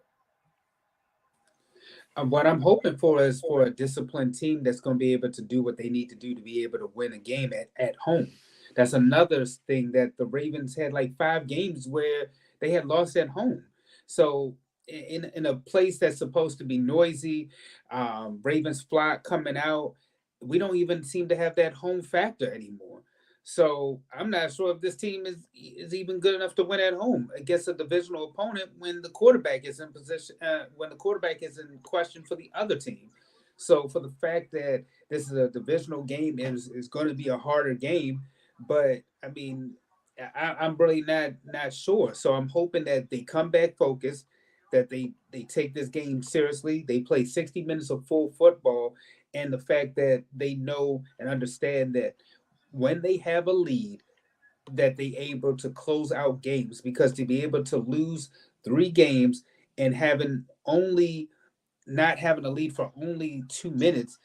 What I'm hoping for is for a disciplined team that's going to be able to do what they need to do to be able to win a game at home. That's another thing that the Ravens had like 5 games where they had lost at home. So in a place that's supposed to be noisy, Ravens flock coming out, we don't even seem to have that home factor anymore. So I'm not sure if this team is even good enough to win at home against a divisional opponent when the quarterback is in position, when the quarterback is in question for the other team. So for the fact that this is a divisional game is going to be a harder game, but I mean, I'm really not sure. So I'm hoping that they come back focused, that they take this game seriously. They play 60 minutes of full football, and the fact that they know and understand that when they have a lead, that they able to close out games, because to be able to lose 3 games and having only not having a lead for only 2 minutes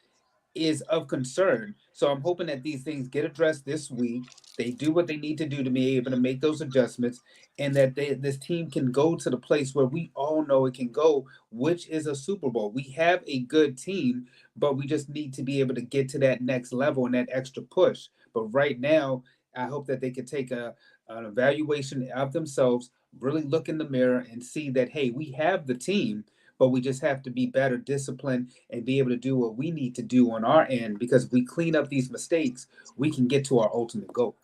is of concern. So I'm hoping that these things get addressed this week. They do what they need to do to be able to make those adjustments, and that this team can go to the place where we all know it can go, which is a Super Bowl. We have a good team, but we just need to be able to get to that next level and that extra push. But right now, I hope that they can take an evaluation of themselves, really look in the mirror and see that, hey, we have the team, but we just have to be better disciplined and be able to do what we need to do on our end, because if we clean up these mistakes, we can get to our ultimate goal.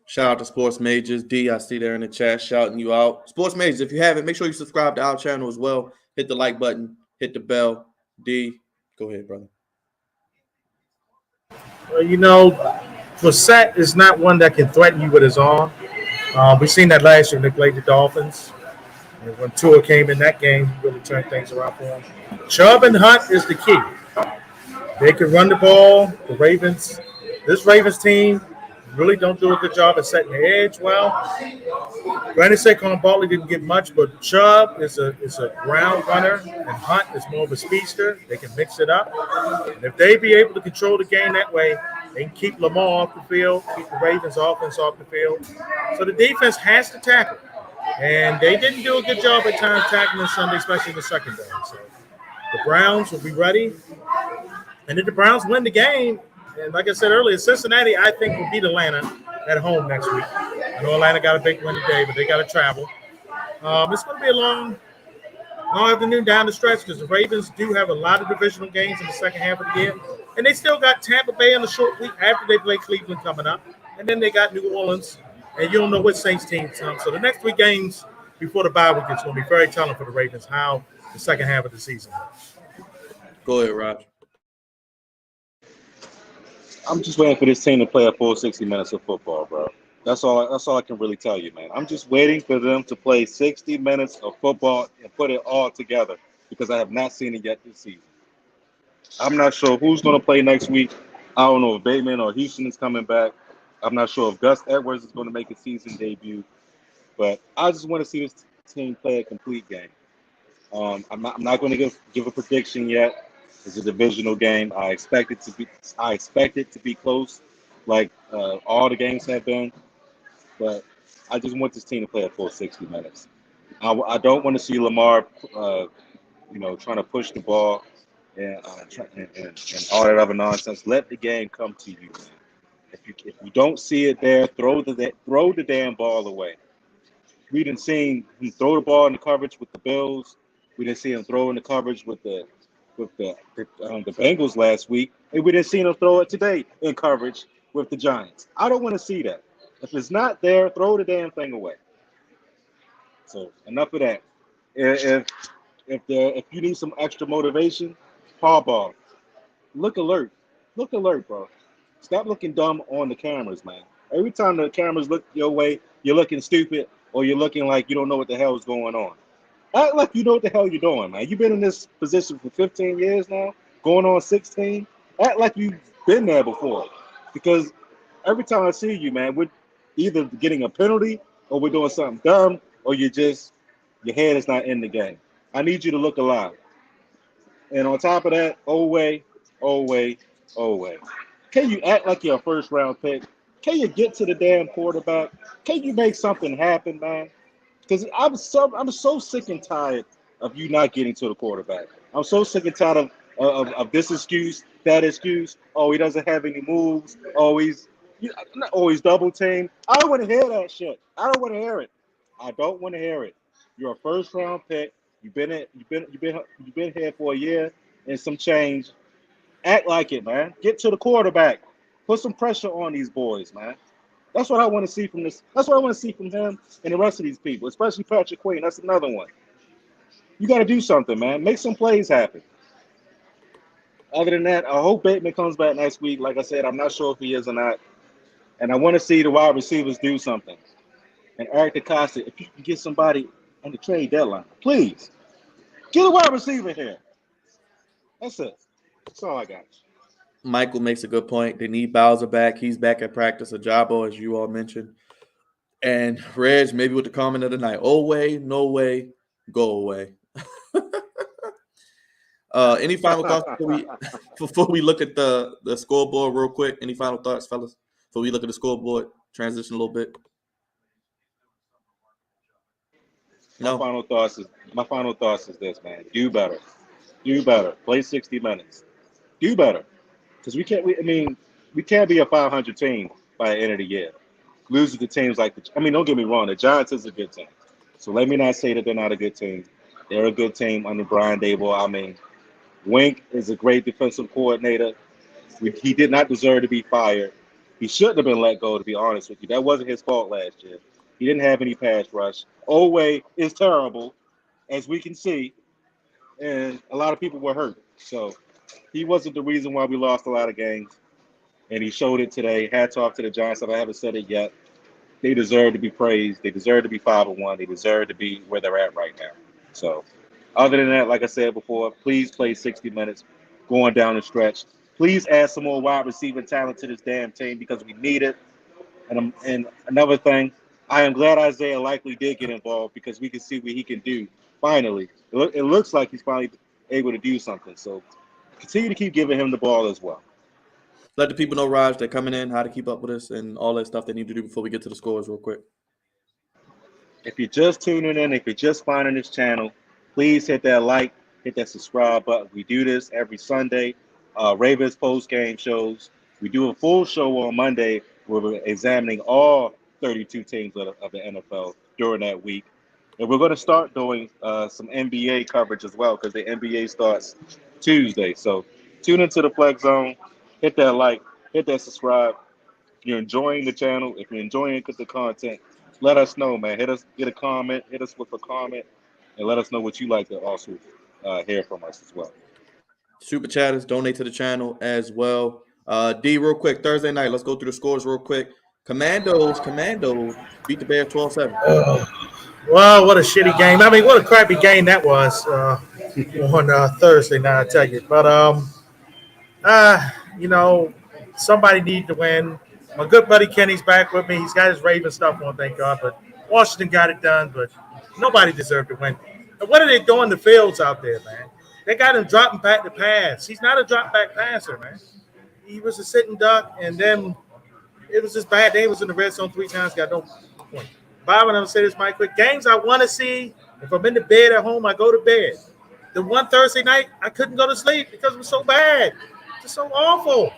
Shout out to Sports Majors. D, I see there in the chat shouting you out. Sports Majors, if you haven't, make sure you subscribe to our channel as well. Hit the like button, hit the bell. D, go ahead, brother. Brissett is not one that can threaten you with his arm. We've seen that last year when they played the Dolphins. And when Tua came in that game, he really turned things around for him. Chubb and Hunt is the key. They can run the ball. This Ravens team really don't do a good job at setting the edge well. Granted, Saquon Barkley didn't get much, but Chubb is a ground runner, and Hunt is more of a speedster. They can mix it up. And if they be able to control the game that way, they can keep Lamar off the field, keep the Ravens offense off the field. So the defense has to tackle. And they didn't do a good job at times tackling Sunday, especially in the secondary. So the Browns will be ready. And if the Browns win the game, and like I said earlier, Cincinnati, I think, will beat Atlanta at home next week. I know Atlanta got a big win today, but they got to travel. It's going to be a long afternoon down the stretch, because the Ravens do have a lot of divisional games in the second half of the year. And they still got Tampa Bay in the short week after they play Cleveland coming up. And then they got New Orleans. And you don't know what Saints team comes. So the next 3 games before the bye week, it's going to be very telling for the Ravens how the second half of the season goes. Go ahead, Raj. I'm just waiting for this team to play a full 60 minutes of football, bro. That's all I can really tell you, man. I'm just waiting for them to play 60 minutes of football and put it all together, because I have not seen it yet this season. I'm not sure who's going to play next week. I don't know if Bateman or Houston is coming back. I'm not sure if Gus Edwards is going to make a season debut. But I just want to see this team play a complete game. I'm not going to give a prediction yet. It's a divisional game. I expect it to be close, like all the games have been. But I just want this team to play a full 60 minutes. I don't want to see Lamar, trying to push the ball and all that other nonsense. Let the game come to you, man. If you don't see it there, throw the damn ball away. We didn't see him throw the ball in the coverage with the Bills. We didn't see him throw in the coverage with the Bengals last week, and we didn't see him throw it today in coverage with the Giants. I don't want to see that. If it's not there, throw the damn thing away. So enough of that. If you need some extra motivation, Harbaugh, look alert, bro. Stop looking dumb on the cameras, man. Every time the cameras look your way, you're looking stupid, or you're looking like you don't know what the hell is going on. Act like you know what the hell you're doing, man. You've been in this position for 15 years now, going on 16. Act like you've been there before. Because every time I see you, man, we're either getting a penalty, or we're doing something dumb, or your head is not in the game. I need you to look alive. And on top of that, Oway. Can you act like you're a first round pick? Can you get to the damn quarterback? Can you make something happen, man? Because I'm so sick and tired of you not getting to the quarterback. I'm so sick and tired of this excuse, that excuse. Oh, he doesn't have any moves. Not always double team. I don't want to hear that shit. I don't want to hear it. I don't want to hear it. You're a first round pick. You've been here for a year and some change. Act like it, man. Get to the quarterback. Put some pressure on these boys, man. That's what I want to see from this. That's what I want to see from him and the rest of these people, especially Patrick Queen. That's another one. You got to do something, man. Make some plays happen. Other than that, I hope Bateman comes back next week. Like I said, I'm not sure if he is or not. And I want to see the wide receivers do something. And Eric DeCosta, if you can get somebody on the trade deadline, please get a wide receiver here. That's it. That's all I got. Michael makes a good point. They need Bowser back. He's back at practice. Ajabo, as you all mentioned. And Reg, maybe with the comment of the night. Oh, way, no way, go away. Any final thoughts before we look at the scoreboard real quick? Any final thoughts, fellas? Before we look at the scoreboard, transition a little bit. My final thoughts is this, man. Do better. Do better. Play 60 minutes. Do better. Because we can't be a 500 team by the end of the year. Losing to teams like don't get me wrong, the Giants is a good team. So let me not say that they're not a good team. They're a good team under Brian Daboll. Wink is a great defensive coordinator. He did not deserve to be fired. He shouldn't have been let go, to be honest with you. That wasn't his fault last year. He didn't have any pass rush. Oweh is terrible, as we can see, and a lot of people were hurt. So he wasn't the reason why we lost a lot of games, and he showed it today. Hats off to the Giants. If I haven't said it yet, they deserve to be praised. They deserve to be 5-1. They deserve to be where they're at right now. So other than that, like I said before, please play 60 minutes going down the stretch. Please add some more wide receiver talent to this damn team because we need it. And another thing, I am glad Isaiah Likely did get involved because we can see what he can do. Finally, it looks like he's finally able to do something. So continue to keep giving him the ball as well. Let the people know, Raj, they're coming in, how to keep up with us, and all that stuff they need to do before we get to the scores real quick. If you're just tuning in, if you're just finding this channel, please hit that like, hit that subscribe button. We do this every Sunday. Ravens post-game shows. We do a full show on Monday where we're examining all 32 teams of the NFL during that week. And we're going to start doing some NBA coverage as well because the NBA starts Tuesday. So tune into the Flex Zone. Hit that like, hit that subscribe. If you're enjoying the channel, if you're enjoying the content, let us know, man. Hit us with a comment, and let us know what you like to also hear from us as well. Super chatters, donate to the channel as well. D, real quick, Thursday night, let's go through the scores real quick. Commandos beat the Bears 12-7. Well, what a shitty game. What a crappy game that was on Thursday night, I tell you. But, somebody needs to win. My good buddy Kenny's back with me. He's got his Raven stuff on, thank God. But Washington got it done, but nobody deserved to win. And what are they doing the fields out there, man? They got him dropping back the pass. He's not a drop back passer, man. He was a sitting duck, and then it was just bad. They was in the red zone 3 times, got no point. Bob, and I'm going to say this, Mike, quick. Games I want to see, if I'm in the bed at home, I go to bed. The one Thursday night, I couldn't go to sleep because it was so bad. It's so awful.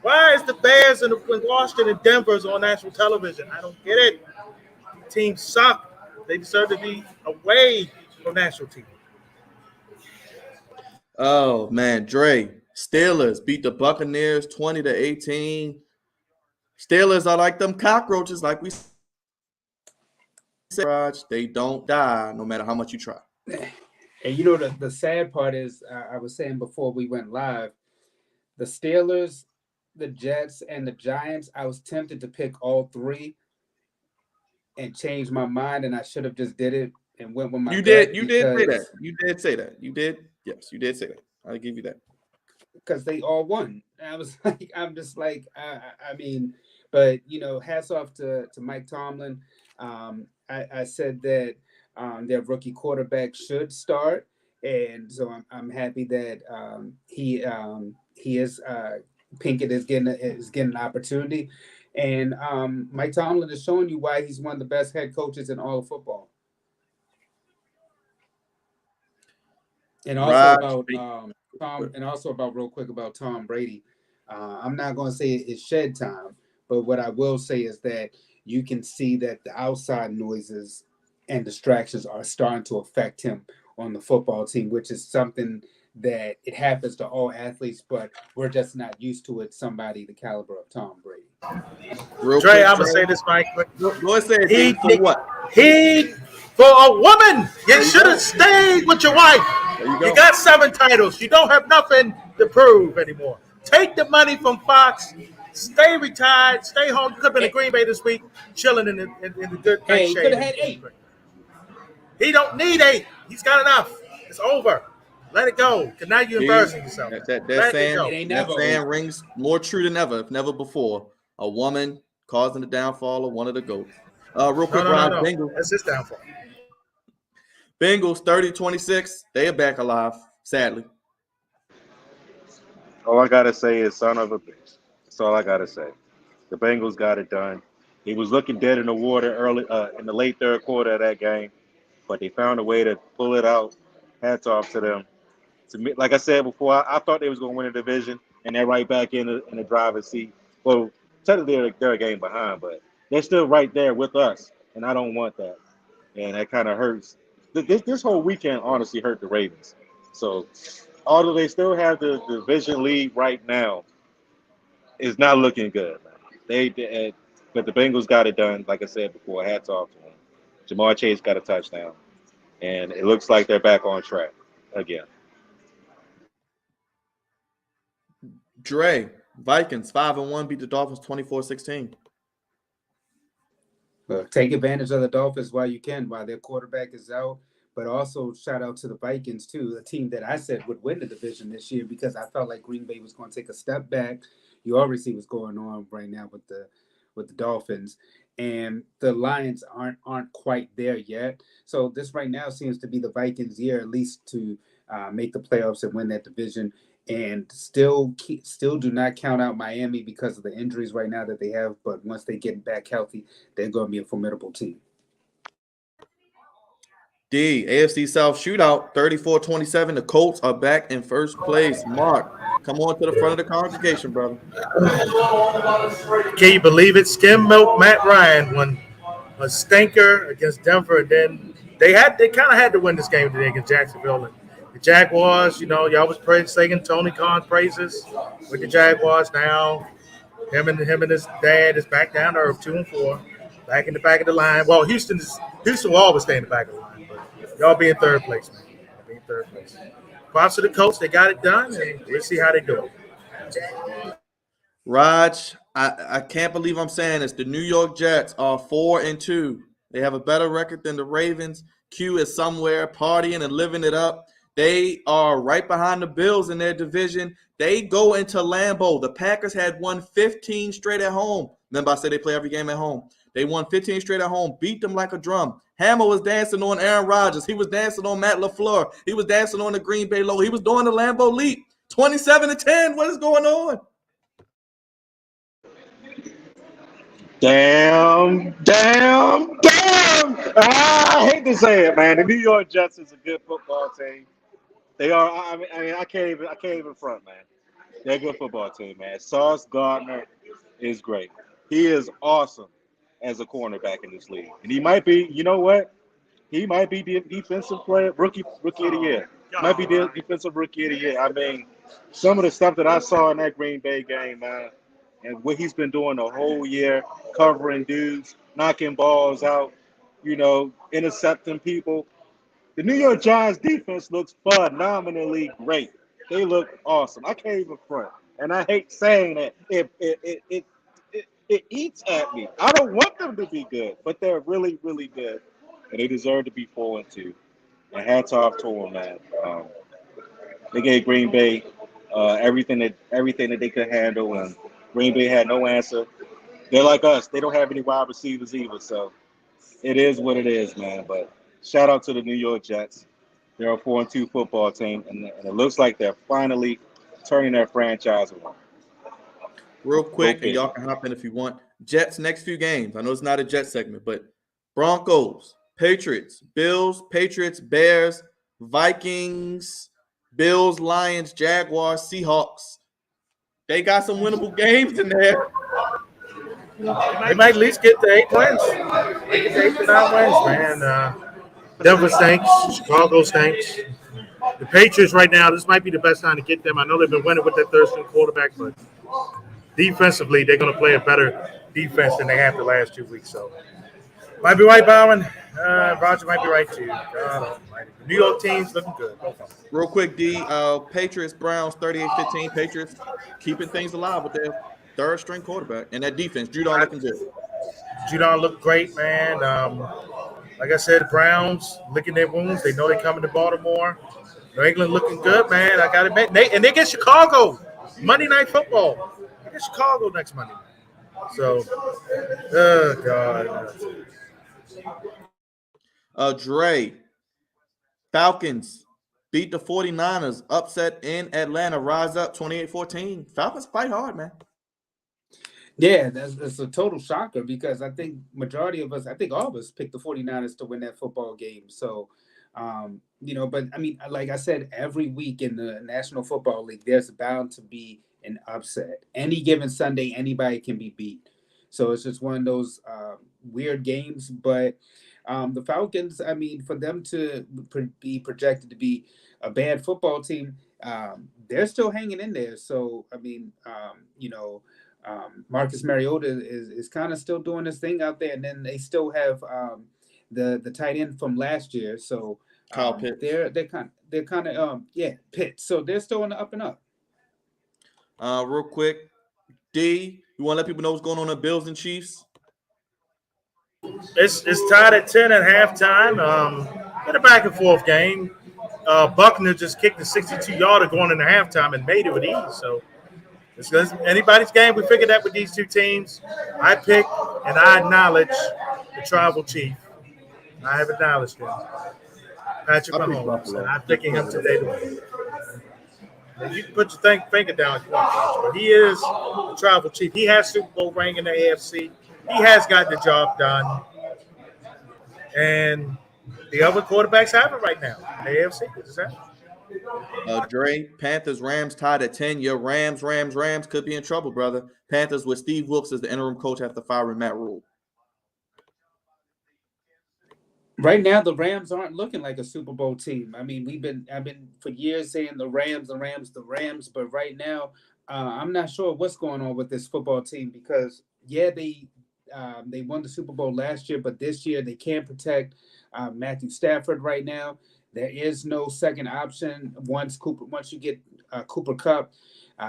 Why is the Bears and Washington and Denver's on national television? I don't get it. Teams suck. They deserve to be away from national TV. Oh, man, Dre. Steelers beat the Buccaneers 20-18. Steelers are like them cockroaches, like we said, Raj. They don't die no matter how much you try. And the sad part is, I was saying before we went live, the Steelers, the Jets, and the Giants, I was tempted to pick all 3 and change my mind, and I should have just did it and went with my You did say that. You did say that. You did. Yes, you did say that. I'll give you that. Because they all won. I was like, but hats off to Mike Tomlin. I said that their rookie quarterback should start, and so I'm happy that he is Pinkett is getting an opportunity, and Mike Tomlin is showing you why he's one of the best head coaches in all of football. And also about real quick about Tom Brady. I'm not going to say it's shed time, but what I will say is that you can see that the outside noises and distractions are starting to affect him on the football team, which is something that it happens to all athletes, but we're just not used to it. Somebody the caliber of Tom Brady. Dre, I'm gonna say this, Mike. Go ahead, say it. For what? For a woman, you should have stayed with your wife. You got 7 titles. You don't have nothing to prove anymore. Take the money from Fox. Stay retired. Stay home. You could have been in Green Bay this week, chilling in the good Hey, shade. he could have had 8. He don't need 8. He's got enough. It's over. Let it go. Because now you're embarrassing yourself. That saying rings more true than ever, if never before. A woman causing the downfall of one of the GOATs. Real quick, No. Bengals. That's his downfall. Bengals 30-26. They are back alive, sadly. All I gotta say is son of a bitch. That's all I gotta say. The Bengals got it done. He was looking dead in the water early in the late third quarter of that game, but they found a way to pull it out. Hats off to them. To me, like I said before, I thought they was going to win the division, and they're right back in the driver's seat. Well, technically they're a game behind, but they're still right there with us, and I don't want that. And that kind of hurts. This whole weekend honestly hurt the Ravens. So, although they still have the division lead right now, it's not looking good. But the Bengals got it done. Like I said before, hats off to them. Jamar Chase got a touchdown, and it looks like they're back on track again. Dre, Vikings 5-1 beat the Dolphins 24-16. Take advantage of the Dolphins while you can, while their quarterback is out. But also shout out to the Vikings too, a team that I said would win the division this year because I felt like Green Bay was going to take a step back. You already see what's going on right now with the Dolphins, and the Lions aren't quite there yet. So this right now seems to be the Vikings' year, at least to make the playoffs and win that division. And still do not count out Miami because of the injuries right now that they have. But once they get back healthy, they're going to be a formidable team. AFC South shootout 34-27. The Colts are back in first place. Mark, come on to the front of the congregation, brother. Can you believe it? Skim Milk Matt Ryan won a stinker against Denver, and then they kind of had to win this game today against Jacksonville. And the Jaguars, y'all was singing Tony Khan praises with the Jaguars. Now him and his dad is back down to earth, 2-4, back in the back of the line. Well, Houston will always stay in the back of the line, but y'all be in third place, man. Y'all be in third place. Props to the coach, they got it done, and we'll see how they do it. Raj, I can't believe I'm saying this. The New York Jets are 4-2. They have a better record than the Ravens. Q is somewhere partying and living it up. They are right behind the Bills in their division. They go into Lambeau. The Packers had won 15 straight at home. Remember, I said they play every game at home. They won 15 straight at home, beat them like a drum. Hammer was dancing on Aaron Rodgers. He was dancing on Matt LaFleur. He was dancing on the Green Bay Low. He was doing the Lambeau leap. 27-10. What is going on? Damn. I hate to say it, man. The New York Jets is a good football team. They are. I mean, I can't even front, man. They're a good football team, man. Sauce Gardner is great. He is awesome as a cornerback in this league, and he might be. You know what? He might be the defensive player, rookie of the year. Might be the defensive rookie of the year. I mean, some of the stuff that I saw in that Green Bay game, man, and what he's been doing the whole year, covering dudes, knocking balls out, intercepting people. The New York Giants defense looks phenomenally great. They look awesome. I can't even front, and I hate saying that. It eats at me. I don't want them to be good, but they're really, really good, and they deserve to be 4-2. And hats off to them, man. They gave Green Bay everything that they could handle, and Green Bay had no answer. They're like us. They don't have any wide receivers either, so it is what it is, man. But shout out to the New York Jets. They're a 4-2 football team, and it looks like they're finally turning their franchise around. Real quick, and Okay. y'all can hop in if you want. Jets next few games. I know it's not a Jet segment, but Broncos, Patriots, Bills, Patriots, Bears, Vikings, Bills, Lions, Jaguars, Seahawks. They got some winnable games in there. They might at least get the 8 wins. They get the 8 to 9 wins, man. Denver stinks. Chicago stinks. The Patriots right now, this might be the best time to get them. I know they've been winning with their third-string quarterback, but defensively, they're going to play a better defense than they have the last 2 weeks. So, might be right, Bowen. Roger might be right too. God almighty. The New York team's looking good. Both of them. Real quick, D. Patriots, Browns, 38-15. Patriots keeping things alive with their third string quarterback. And that defense, Judon looking good. Judon looked great, man. Like I said, the Browns licking their wounds. They know they're coming to Baltimore. New England looking good, man. I got to admit. And they get Chicago. Monday Night Football. They get Chicago next Monday. So, oh, God. Dre, Falcons beat the 49ers, upset in Atlanta, rise up 28-14. Falcons fight hard, man. Yeah, that's a total shocker because I think majority of us, I think all of us picked the 49ers to win that football game. So, but I mean, like I said, every week in the National Football League, there's bound to be an upset. Any given Sunday, anybody can be beat. So it's just one of those weird games. But the Falcons, I mean, for them to be projected to be a bad football team, they're still hanging in there. So, I mean, Marcus Mariota is kind of still doing his thing out there, and then they still have the tight end from last year. So Kyle Pitts. they're kind of Pitts. So they're still on the up and up. Real quick, D, you want to let people know what's going on in Bills and Chiefs? It's tied at 10 at halftime. In a back and forth game. Buckner just kicked the 62-yarder going into halftime and made it with ease. So it's anybody's game. We figured that with these two teams. I pick and I acknowledge the tribal chief. I have acknowledged him, Patrick Mahomes, and I'm picking him today to win. You can put your finger down if you want, but he is the tribal chief. He has Super Bowl ring in the AFC. He has got the job done, and the other quarterbacks have it right now in the AFC. It's Dre, Panthers, Rams tied at 10. Your Rams could be in trouble, brother. Panthers with Steve Wilkes as the interim coach after firing Matt Rule. Right now, the Rams aren't looking like a Super Bowl team. I mean, I've been for years saying the Rams, but right now, I'm not sure what's going on with this football team because they won the Super Bowl last year, but this year they can't protect Matthew Stafford right now. There is no second option once you get Cooper Kupp.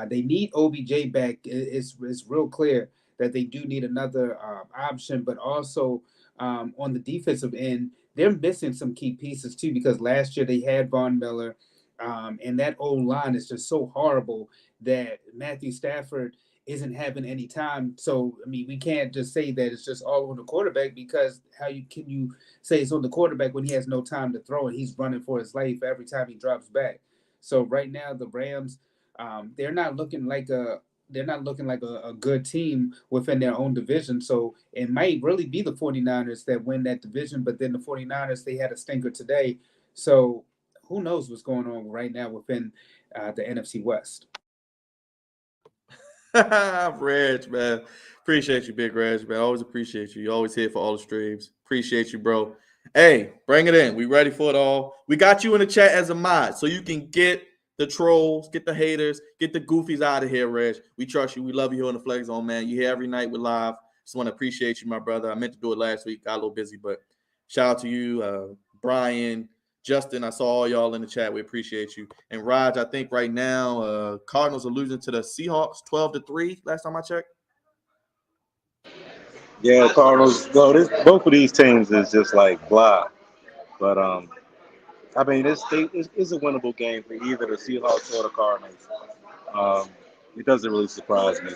They need OBJ back. It's real clear that they do need another option, but also on the defensive end, they're missing some key pieces too because last year they had Von Miller, and that old line is just so horrible that Matthew Stafford isn't having any time. So, I mean, we can't just say that it's just all on the quarterback because can you say it's on the quarterback when he has no time to throw and he's running for his life every time he drops back? So right now the Rams, they're not looking like a good team within their own division. So it might really be the 49ers that win that division, but then the 49ers, they had a stinker today. So who knows what's going on right now within the NFC West. Reg, man. Appreciate you, Big Reg, man. Always appreciate you. You always here for all the streams. Appreciate you, bro. Hey, bring it in. We ready for it all. We got you in the chat as a mod, so you can get the trolls, get the haters, get the goofies out of here, Reg. We trust you. We love you here on the Flex Zone, man. You here every night. We're live. Just want to appreciate you, my brother. I meant to do it last week. Got a little busy, but shout out to you, Brian, Justin. I saw all y'all in the chat. We appreciate you. And Raj, I think right now, Cardinals are losing to the Seahawks 12-3. Last time I checked. Yeah, Cardinals. Both of these teams is just like blah. But I mean, it's a winnable game for either the Seahawks or the Cardinals. It doesn't really surprise me.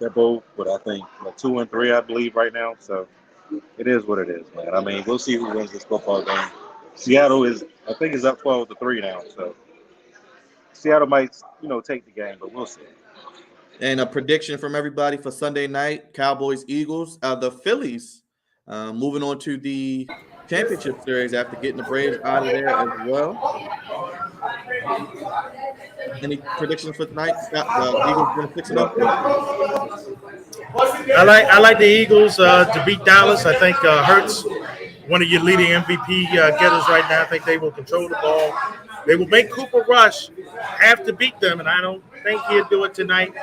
They're both, but I think 2-3, I believe, right now. So it is what it is, man. I mean, we'll see who wins this football game. Seattle is up 12-3 now. So Seattle might, take the game, but we'll see. And a prediction from everybody for Sunday night: Cowboys, Eagles. The Phillies moving on to the championship series after getting the Braves out of there as well. Any predictions for tonight? The Eagles going 6-0. I like the Eagles to beat Dallas. I think Hurts, one of your leading MVP getters right now. I think they will control the ball. They will make Cooper Rush have to beat them, and I don't think he'll do it tonight.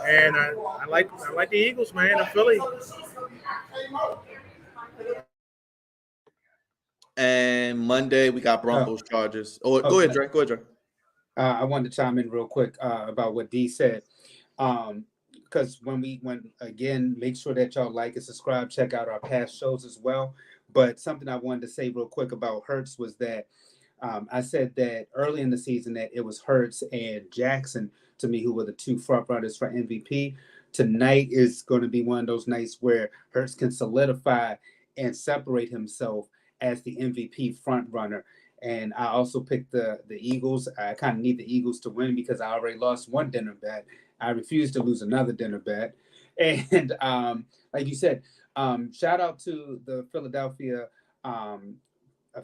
And I like the Eagles, man. And Philly. And Monday we got Broncos Chargers. Go ahead, Dre. Go ahead, Dre. I wanted to chime in real quick about what D said. Because again, make sure that y'all like and subscribe, check out our past shows as well. But something I wanted to say real quick about Hurts was that I said that early in the season that it was Hurts and Jackson, to me, who were the two front runners for MVP. Tonight is going to be one of those nights where Hurts can solidify and separate himself as the MVP front runner. And I also picked the Eagles. I kind of need the Eagles to win because I already lost one dinner bet. I refuse to lose another dinner bet. And like you said, shout out to the Philadelphia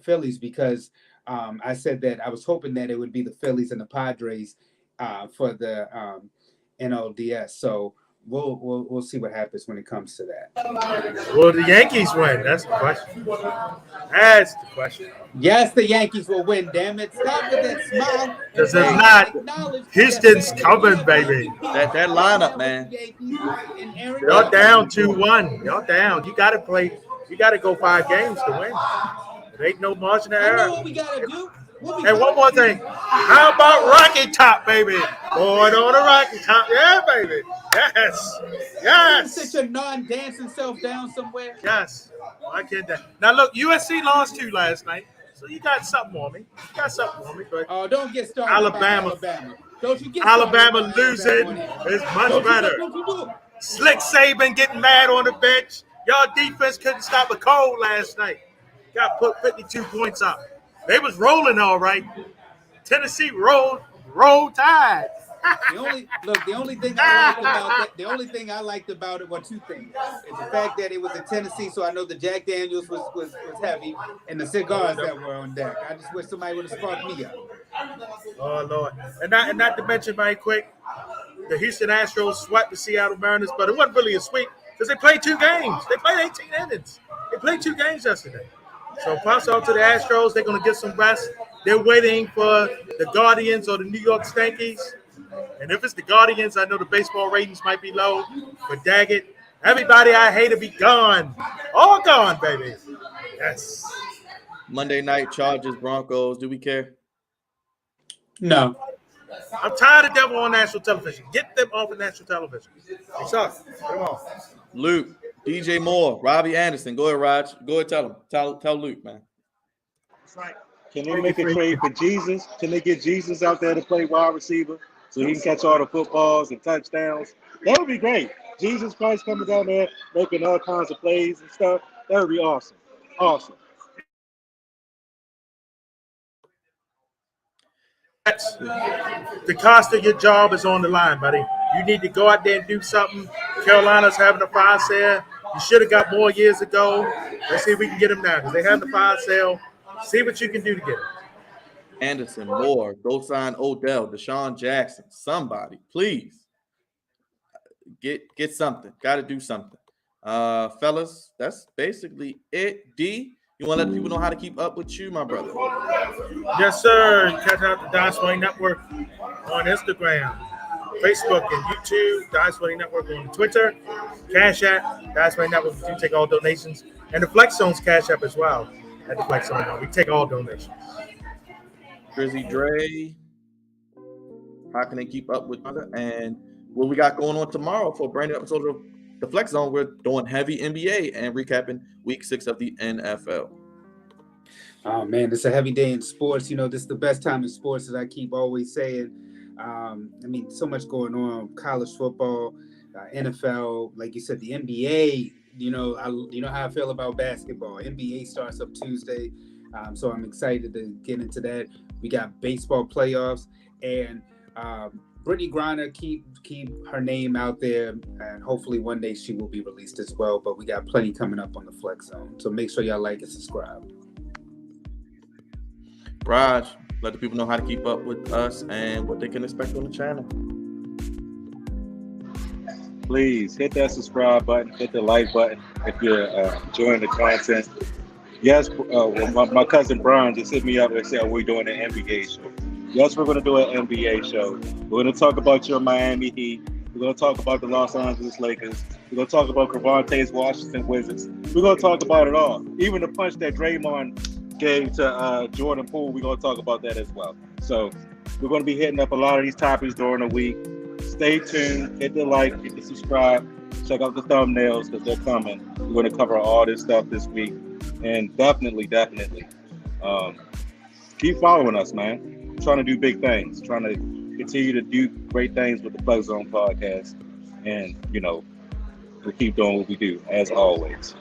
Phillies because I said that I was hoping that it would be the Phillies and the Padres for the NLDS. So we'll see what happens when it comes to that. Will the Yankees win? That's the question. That's the question. Yes, the Yankees will win. Damn it! Stop with that smile. Because if not, Houston's coming, baby. That lineup, man. Y'all down 2-1. Y'all down. You got to play. You got to go 5 games to win. There ain't no margin of error. I know what we got to do. And one more thing. How about Rocky Top, baby? Going on a Rocky Top. Yeah, baby. Yes. Yes. Sit your non-dancing self down somewhere. Yes. I can't dance. Now, look, USC lost 2 last night. So you got something on me. But don't get started. Alabama. Don't you get Alabama losing is much better. Slick Saban getting mad on the bench. Y'all defense couldn't stop a cold last night. Got put 52 points up. They was rolling all right. Tennessee roll tide. The only thing I liked about it were 2 things. It's the fact that it was in Tennessee, so I know the Jack Daniels was heavy, and the cigars that were on deck. I just wish somebody would have sparked me up. Oh Lord. And not to mention, very quick, the Houston Astros swept the Seattle Mariners, but it wasn't really a sweep because they played 2 games. They played 18 innings. They played 2 games yesterday. So pass off to the Astros. They're going to get some rest. They're waiting for the Guardians or the New York Yankees. And if it's the Guardians, I know the baseball ratings might be low, but dag it. Everybody I hate to be gone. All gone, baby. Yes. Monday night, Chargers, Broncos. Do we care? No. I'm tired of them on national television. Get them off of national television. They suck. Get them off. Luke, DJ Moore, Robbie Anderson. Go ahead, Raj. Go ahead, tell Luke, man. Can they make a trade for Jesus? Can they get Jesus out there to play wide receiver so he can catch all the footballs and touchdowns? That would be great. Jesus Christ coming down there making all kinds of plays and stuff. That would be awesome. Awesome. The cost of your job is on the line, buddy. You need to go out there and do something. Carolina's having a fire sale. You should have got more years ago. Let's see if we can get them now because they have the fire sale. See what you can do to get them. Anderson, Moore, go sign Odell, Deshaun Jackson. Somebody, please. Get something. Got to do something. Fellas, that's basically it. D, you want to let people know how to keep up with you, my brother? Yes, sir. Check out the Dice Winning Network on Instagram, Facebook, and YouTube. Dice Winning Network on Twitter. Cash App, Dice Winning Network. We do take all donations. And the Flex Zone's Cash App as well. At the Flex Zone, we take all donations. Drizzy Dre, how can they keep up with other? And what we got going on tomorrow for a brand new episode of the Flex Zone? We're doing heavy NBA and recapping Week 6 of the NFL. Oh man, it's a heavy day in sports. You know, this is the best time in sports, as I keep always saying. So much going on: college football, NFL, like you said, the NBA. You know how I feel about basketball. NBA starts up Tuesday, so I'm excited to get into that. We got baseball playoffs, and Brittany Griner, keep her name out there, and hopefully one day she will be released as well. But we got plenty coming up on the Flex Zone, so make sure y'all like and subscribe. Raj, let the people know how to keep up with us and what they can expect on the channel. Please hit that subscribe button, hit the like button if you're enjoying the content. Yes, my cousin Brian just hit me up and said we're doing an NBA show. Yes, we're going to do an NBA show. We're going to talk about your Miami Heat. We're going to talk about the Los Angeles Lakers. We're going to talk about Cavante's Washington Wizards. We're going to talk about it all. Even the punch that Draymond gave to Jordan Poole, we're going to talk about that as well. So we're going to be hitting up a lot of these topics during the week. Stay tuned. Hit the like, hit the subscribe. Check out the thumbnails because they're coming. We're going to cover all this stuff this week. And definitely, keep following us, man. We're trying to do big things. Trying to continue to do great things with the Flex Zone podcast. And, we'll keep doing what we do, as always.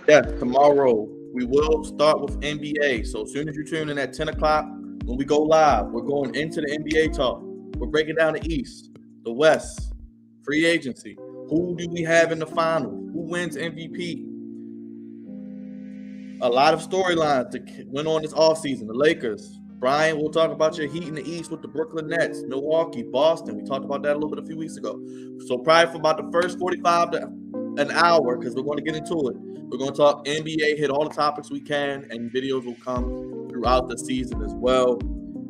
Yeah, tomorrow we will start with NBA. So as soon as you tune in at 10 o'clock, when we go live, we're going into the NBA talk. We're breaking down the East, the West, free agency. Who do we have in the finals? Who wins MVP? A lot of storylines that went on this offseason. The Lakers. Brian, we'll talk about your Heat in the East with the Brooklyn Nets, Milwaukee, Boston. We talked about that a little bit a few weeks ago. So probably for about the first 45 to an hour, because we're going to get into it, we're going to talk NBA, hit all the topics we can, and videos will come throughout the season as well.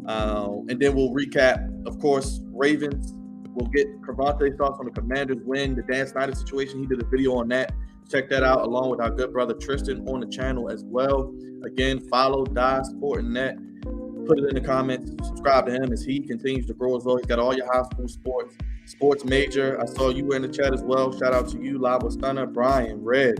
And then we'll recap, of course, Ravens. We'll get Cavante's thoughts on the Commanders win, the Dan Snyder situation. He did a video on that. Check that out along with our good brother Tristan on the channel as well. Again, follow Die Sport and Net. Put it in the comments. Subscribe to him as he continues to grow as well. He's got all your high school sports major. I saw you were in the chat as well. Shout out to you, Lava Stunner, Brian, Reg,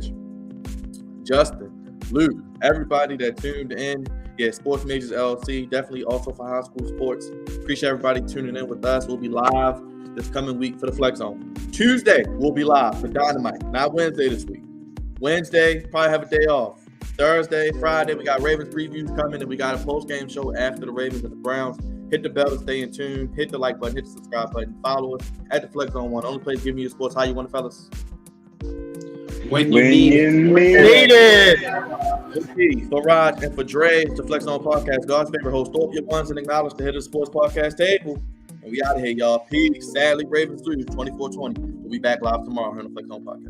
Justin, Luke, everybody that tuned in. Yeah, Sports Majors LLC, definitely also for high school sports. Appreciate everybody tuning in with us. We'll be live this coming week for the Flex Zone. Tuesday, we'll be live for Dynamite. Not Wednesday this week. Wednesday, probably have a day off. Thursday, Friday, we got Ravens previews coming, and we got a post-game show after the Ravens and the Browns. Hit the bell to stay in tune. Hit the like button. Hit the subscribe button. Follow us at the Flex Zone 1. Only place giving you sports. How you want it, fellas? When you need it. For Rod and for Dre, it's the Flex Zone Podcast. God's favorite host. Throw up your ones and acknowledge the Hit of the Sports Podcast table. And we out of here, y'all. Peace. Sadly, Ravens lose 24-20. We'll be back live tomorrow here on the Flex Zone Podcast.